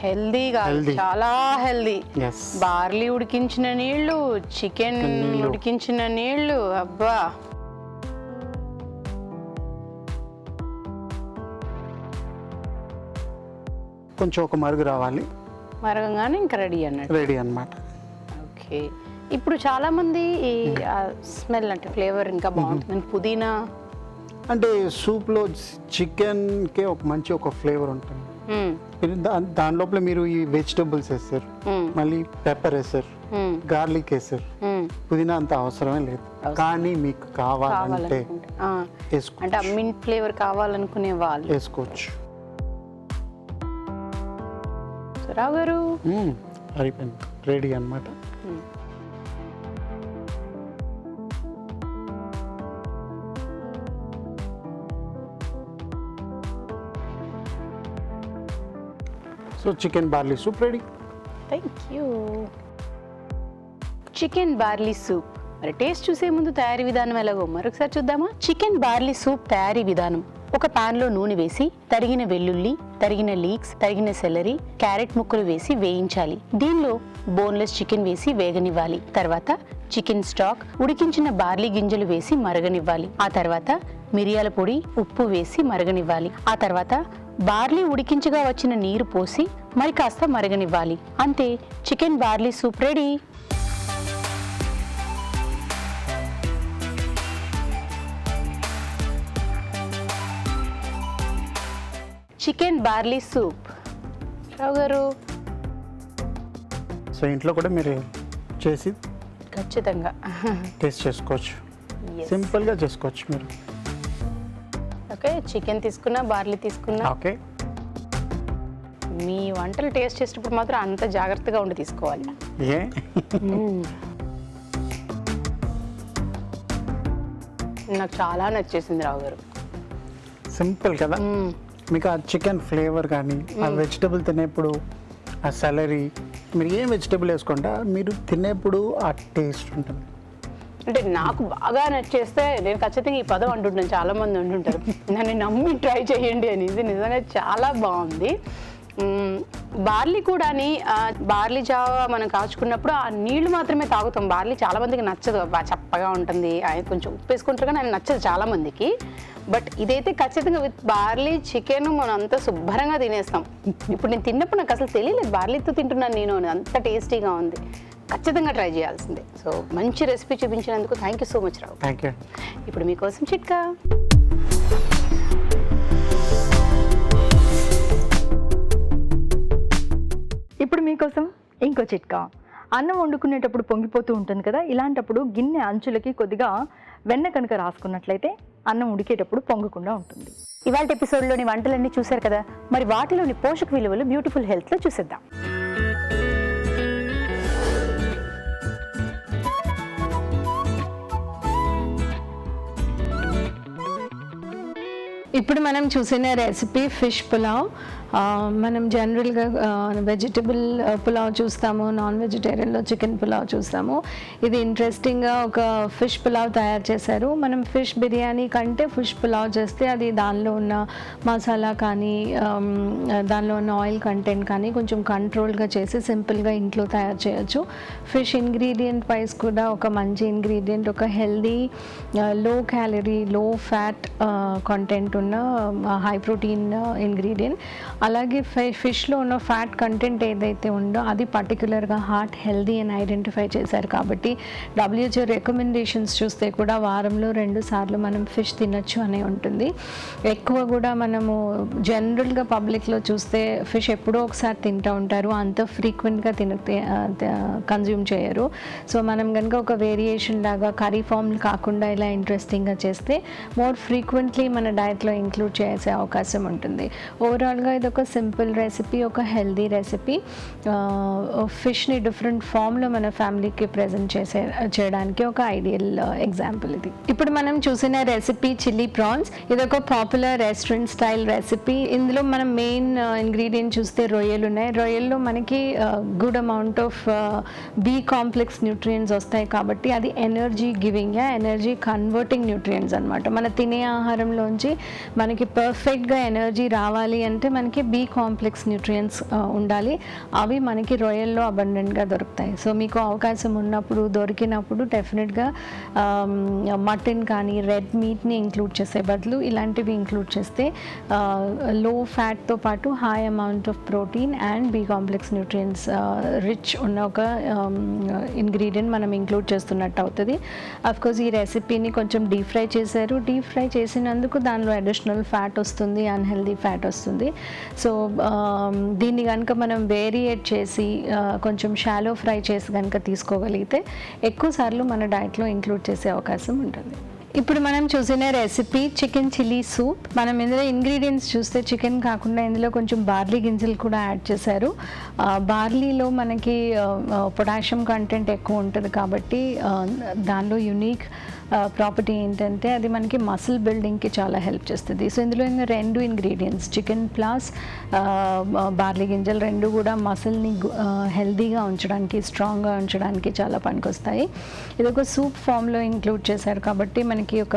హెల్దీగా, Healthy. చాలా హెల్దీ. ఎస్ బార్లీ ఉడికించిన నీళ్లు, చికెన్ ఉడికించిన నీళ్లు, అబ్బా. కొంచెం ఒక మరుగు రావాలి, మరగంగానే ఇంకా రెడీ అన్నట్టు. రెడీ అన్నమాట. ఓకే. ఇప్పుడు చాలా మంది ఈ స్మెల్ అంటే ఫ్లేవర్ ఇంకా బాగుంటుంది, పుదీనా. అంటే సూప్లో చికెన్కే ఒక మంచి ఒక ఫ్లేవర్ ఉంటుంది. దాని లోపల మీరు ఈ వెజిటబుల్స్ వేస్తారు, మళ్ళీ పెప్పర్ వేస్తారు, గార్లిక్ వేస్తారు, పుదీనా అంత అవసరమే లేదు. కానీ మీకు కావాలంటే అంటే మింట్ ఫ్లేవర్ కావాలనుకునే వాళ్ళు వేసుకోవచ్చు. రావు గారు అయిపోయింది, రెడీ అన్నమాట. So chicken barley soup ready. Thank you. Chicken barley soup. మరి టేస్ట్ చూసే ముందు తయారీ విధానం ఎలాగో మరొకసారి చూద్దామా? చికెన్ బార్లీ సూప్ తయారీ విధానం: ఒక పాన్ లో నూనె వేసి తరిగిన వెల్లుల్లి, తరిగిన లీక్స్, తరిగిన సెలరీ, క్యారెట్ ముక్కలు వేసి వేయించాలి. దీనిలో బోన్లెస్ చికెన్ వేసి వేగనివ్వాలి. తర్వాత చికెన్ స్టాక్, ఉడికించిన బార్లీ గింజలు వేసి మరగనివ్వాలి. ఆ తర్వాత మిరియాల పొడి, ఉప్పు వేసి మరగనివ్వాలి. ఆ తర్వాత బార్లీ ఉడికించగా వచ్చిన నీరు పోసి మరి కాస్త మరగనివ్వాలి. అంతే, chicken barley soup ready. Chicken barley soup. Rao garu so ఇంట్లో కూడా మీరు చేసి ఖచ్చితంగా టేస్ట్ చేసుకోవచ్చు, Yes. సింపుల్గా చేసుకోవచ్చు మీరు. ఓకే, చికెన్ తీసుకున్నా, బార్లీ తీసుకున్నా, ఓకే, మీ వంటలు టేస్ట్ చేసేటప్పుడు మాత్రం అంత జాగ్రత్తగా ఉండి తీసుకోవాలి. ఏ నాకు చాలా నచ్చేసింది రావు గారు. సింపుల్ కదా. మీకు ఆ చికెన్ ఫ్లేవర్ కానీ, ఆ వెజిటబుల్ తినేప్పుడు ఆ సెలరీ, మీరు ఏ వెజిటబుల్ వేసుకుంటా మీరు తినేప్పుడు ఆ టేస్ట్ ఉంటుంది. అంటే నాకు బాగా నచ్చేస్తే నేను ఖచ్చితంగా ఈ పదం అంటుంటాను, చాలా మంది అంటుంటారు నన్ను నమ్మి ట్రై చేయండి అని. ఇది నిజంగా చాలా బాగుంది. బార్లీ కూడా బార్లీ జావా మనం కాచుకున్నప్పుడు ఆ నీళ్లు మాత్రమే తాగుతాం. బార్లీ చాలా మందికి నచ్చదు, బాగా చప్పగా ఉంటుంది, ఆయన కొంచెం ఉప్పు వేసుకుంటారు కానీ ఆయన నచ్చదు చాలా మందికి. బట్ ఇదైతే ఖచ్చితంగా విత్ బార్లీ చికెన్ మనం అంతా శుభ్రంగా తినేస్తాం. ఇప్పుడు నేను తిన్నప్పుడు నాకు అసలు తెలియలేదు బార్లీతో తింటున్నాను నేను అని, అంత టేస్టీగా ఉంది. ఖచ్చితంగా ట్రై చేయాల్సిందే. సో మంచి రెసిపీ చూపించినందుకు thank you so much Rao. Thank you. ఇప్పుడు మీకోసం చిట్కా. ఇప్పుడు మీకోసం ఇంకో చిట్కా. అన్నం వండుకునేటప్పుడు పొంగిపోతూ ఉంటుంది కదా, ఇలాంటప్పుడు గిన్నె అంచులకి కొద్దిగా వెన్న కనుక రాసుకున్నట్లయితే అన్నం ఉడికేటప్పుడు పొంగకుండా ఉంటుంది. ఇవాళ ఎపిసోడ్లోని వంటలన్నీ చూశారు కదా, మరి వాటిలోని పోషక విలువలు బ్యూటిఫుల్ హెల్త్లో చూసేద్దాం. ఇప్పుడు మనం చూసిన రెసిపీ ఫిష్ పులావ్. మనం జనరల్గా వెజిటబుల్ పులావ్ చూస్తాము, నాన్ వెజిటేరియన్లో చికెన్ పులావ్ చూస్తాము. ఇది ఇంట్రెస్టింగ్గా ఒక ఫిష్ పులావ్ తయారు చేశారు. మనం ఫిష్ బిర్యానీ కంటే ఫిష్ పులావ్ చేస్తే అది దానిలో ఉన్న మసాలా కానీ దానిలో ఉన్న ఆయిల్ కంటెంట్ కానీ కొంచెం కంట్రోల్గా చేసి సింపుల్గా ఇంట్లో తయారు చేయొచ్చు. ఫిష్ ఇంగ్రీడియంట్ వైజ్ కూడా ఒక మంచి ఇంగ్రీడియంట్, ఒక హెల్దీ లో క్యాలరీ లో ఫ్యాట్ కంటెంట్ ఉన్న హై ప్రోటీన్ ఇంగ్రీడియంట్. అలాగే ఫిష్లో ఉన్న ఫ్యాట్ కంటెంట్ ఏదైతే ఉందో అది పర్టికులర్గా హార్ట్ హెల్దీ అని ఐడెంటిఫై చేశారు. కాబట్టి WHO రికమెండేషన్స్ చూస్తే కూడా వారంలో 2 సార్లు మనం ఫిష్ తినచ్చు అనే ఉంటుంది. ఎక్కువ కూడా మనము జనరల్గా పబ్లిక్లో చూస్తే ఫిష్ ఎప్పుడో ఒకసారి తింటూ ఉంటారు, అంత ఫ్రీక్వెంట్గా కన్జ్యూమ్ చేయరు. సో మనం కనుక ఒక వేరియేషన్ లాగా కర్రీ ఫామ్ కాకుండా ఇలా ఇంట్రెస్టింగ్గా చేస్తే మోర్ ఫ్రీక్వెంట్లీ మన డైట్లో ఇంక్లూడ్ చేసే అవకాశం ఉంటుంది. ఓవరాల్గా ఇది ఒక సింపుల్ రెసిపీ, ఒక హెల్దీ రెసిపీ. ఫిష్ని డిఫరెంట్ ఫామ్లో మన ఫ్యామిలీకి ప్రజెంట్ చేయడానికి ఒక ఐడియల్ ఎగ్జాంపుల్ ఇది. ఇప్పుడు మనం చూసిన రెసిపీ చిల్లీ ప్రాన్స్. ఇది ఒక పాపులర్ రెస్టారెంట్ స్టైల్ రెసిపీ. ఇందులో మనం మెయిన్ ఇంగ్రీడియంట్ చూస్తే రొయ్యలు ఉన్నాయి. రొయ్యల్లో మనకి good amount of B complex nutrients వస్తాయి కాబట్టి అది energy giving, energy converting nutrients అనమాట. మన తినే ఆహారంలోంచి మనకి పర్ఫెక్ట్గా ఎనర్జీ రావాలి అంటే మనకి మనకి బి కాంప్లెక్స్ న్యూట్రియంట్స్ ఉండాలి. అవి మనకి రొయ్యల్లో అబండెంట్గా దొరుకుతాయి. సో మీకు అవకాశం ఉన్నప్పుడు దొరికినప్పుడు డెఫినెట్గా మటన్ కానీ రెడ్ మీట్ని ఇంక్లూడ్ చేసే బదులు ఇలాంటివి ఇంక్లూడ్ చేస్తే లో ఫ్యాట్తో పాటు high amount of protein and B complex nutrients rich ఉన్న ఒక ఇంగ్రీడియంట్ మనం ఇంక్లూడ్ చేస్తున్నట్టు అవుతుంది. అఫ్కోర్స్ ఈ రెసిపీని కొంచెం డీప్ ఫ్రై చేశారు. డీప్ ఫ్రై చేసినందుకు దానిలో అడిషనల్ ఫ్యాట్ వస్తుంది, అన్హెల్దీ ఫ్యాట్ వస్తుంది. సో దీన్ని కనుక మనం వేరియేట్ చేసి కొంచెం షాలో ఫ్రై చేసి కనుక తీసుకోగలిగితే ఎక్కువసార్లు మన డైట్లో ఇంక్లూడ్ చేసే అవకాశం ఉంటుంది. ఇప్పుడు మనం చూసిన రెసిపీ చికెన్ చిల్లీ సూప్. మనం ఇందులో ఇంగ్రీడియంట్స్ చూస్తే చికెన్ కాకుండా ఇందులో కొంచెం బార్లీ గింజలు కూడా యాడ్ చేశారు. బార్లీలో మనకి పొటాషియం కంటెంట్ ఎక్కువ ఉంటుంది కాబట్టి దానిలో యునీక్ ప్రాపర్టీ ఏంటంటే అది మనకి మసిల్ బిల్డింగ్కి చాలా హెల్ప్ చేస్తుంది. సో ఇందులో రెండు ఇంగ్రీడియంట్స్ చికెన్ ప్లస్ బార్లీ గింజలు రెండు కూడా మసిల్ని హెల్దీగా ఉంచడానికి, స్ట్రాంగ్గా ఉంచడానికి చాలా పనికొస్తాయి. ఇది ఒక సూప్ ఫామ్లో ఇంక్లూడ్ చేశారు కాబట్టి మనకి ఒక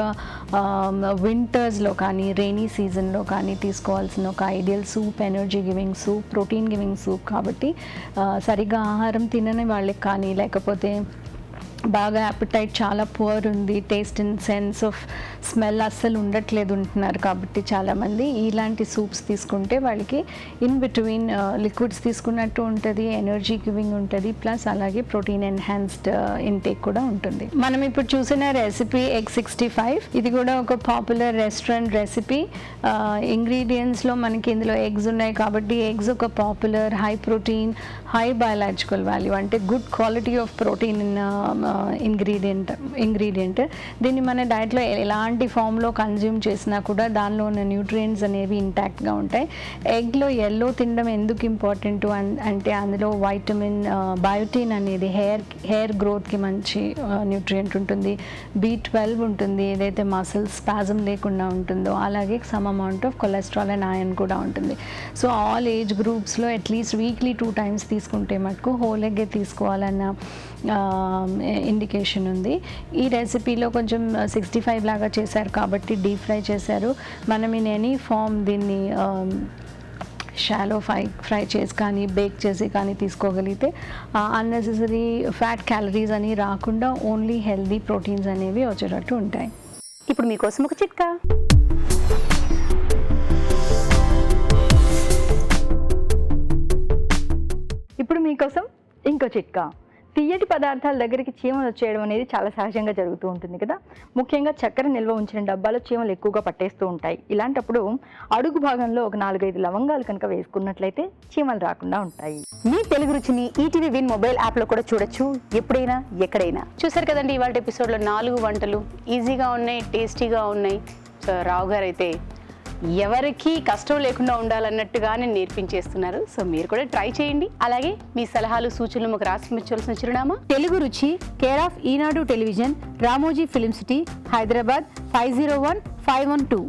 వింటర్స్లో కానీ రెయినీ సీజన్లో కానీ తీసుకోవాల్సిన ఒక ideal soup, energy giving soup, protein giving soup కాబట్టి సరిగ్గా ఆహారం తినని వాళ్ళకి కానీ లేకపోతే బాగా అపిటైట్ చాలా పువర్ ఉంది, taste and sense of smell అస్సలు ఉండట్లేదు ఉంటున్నారు కాబట్టి చాలామంది ఇలాంటి సూప్స్ తీసుకుంటే వాళ్ళకి ఇన్ బిట్వీన్ లిక్విడ్స్ తీసుకున్నట్టు ఉంటుంది, ఎనర్జీ గివింగ్ ఉంటుంది, ప్లస్ అలాగే ప్రోటీన్ ఎన్హాన్స్డ్ ఇంటేక్ కూడా ఉంటుంది. మనం ఇప్పుడు చూసిన రెసిపీ ఎగ్ 65. ఇది కూడా ఒక పాపులర్ రెస్టారెంట్ రెసిపీ. ఇంగ్రీడియంట్స్లో మనకి ఇందులో ఎగ్స్ ఉన్నాయి కాబట్టి ఎగ్స్ ఒక popular high protein, high biological value అంటే good quality of protein in ingredient. దీన్ని మన డైట్లో ఎలాంటి ఫామ్లో కన్జ్యూమ్ చేసినా కూడా దానిలో ఉన్న న్యూట్రియంట్స్ అనేవి ఇంటాక్ట్గా ఉంటాయి. ఎగ్లో ఎల్లో తినడం ఎందుకు ఇంపార్టెంట్ అంటే అందులో వైటమిన్ బయోటిన్ అనేది హెయిర్ గ్రోత్కి మంచి న్యూట్రియంట్ ఉంటుంది, B12 ఉంటుంది, ఏదైతే మసిల్ స్పాజం లేకుండా ఉంటుందో, అలాగే some amount of cholesterol and iron కూడా ఉంటుంది. సో ఆల్ ఏజ్ గ్రూప్స్లో అట్లీస్ట్ వీక్లీ 2 times తీసుకుంటే మటుకు హోల్ ఎగ్గే తీసుకోవాలన్న ఇండికేషన్ ఉంది. ఈ రెసిపీలో కొంచెం 65 లాగా చేశారు కాబట్టి డీప్ ఫ్రై చేశారు. మనం ఇన్ ఎనీ ఫామ్ దీన్ని షాలో ఫ్రై చేసి కానీ బేక్ చేసి కానీ తీసుకోగలిగితే అన్నెసెసరీ ఫ్యాట్ క్యాలరీస్ అని రాకుండా ఓన్లీ హెల్దీ ప్రోటీన్స్ అనేవి వచ్చేటట్టు ఉంటాయి. ఇప్పుడు మీకోసం ఒక చిట్కా. ఇప్పుడు మీకోసం ఇంకో చిట్కా. తియ్యటి పదార్థాల దగ్గరికి చీమలు వచ్చేయడం అనేది చాలా సహజంగా జరుగుతూ ఉంటుంది కదా. ముఖ్యంగా చక్కెర నిల్వ ఉంచిన డబ్బాలో చీమలు ఎక్కువగా పట్టేస్తూ ఉంటాయి. ఇలాంటప్పుడు అడుగు భాగంలో ఒక 4-5 లవంగాలు కనుక వేసుకున్నట్లయితే చీమలు రాకుండా ఉంటాయి. మీ తెలుగు రుచిని ఈటీవీ విన్ మొబైల్ యాప్లో కూడా చూడొచ్చు, ఎప్పుడైనా ఎక్కడైనా. చూసారు కదండి ఇవాళ ఎపిసోడ్లో 4 వంటలు ఈజీగా ఉన్నాయి, టేస్టీగా ఉన్నాయి. సో రావు గారు అయితే ఎవరికి కష్టం లేకుండా ఉండాలన్నట్టుగానే నేర్పించేస్తున్నారు. సో మీరు కూడా ట్రై చేయండి. అలాగే మీ సలహాలు సూచనలు మాకు రాసి పంపించవలసిన చిరునామా తెలుగు రుచి, care of Eenadu television, Ramoji film city, Hyderabad 501512.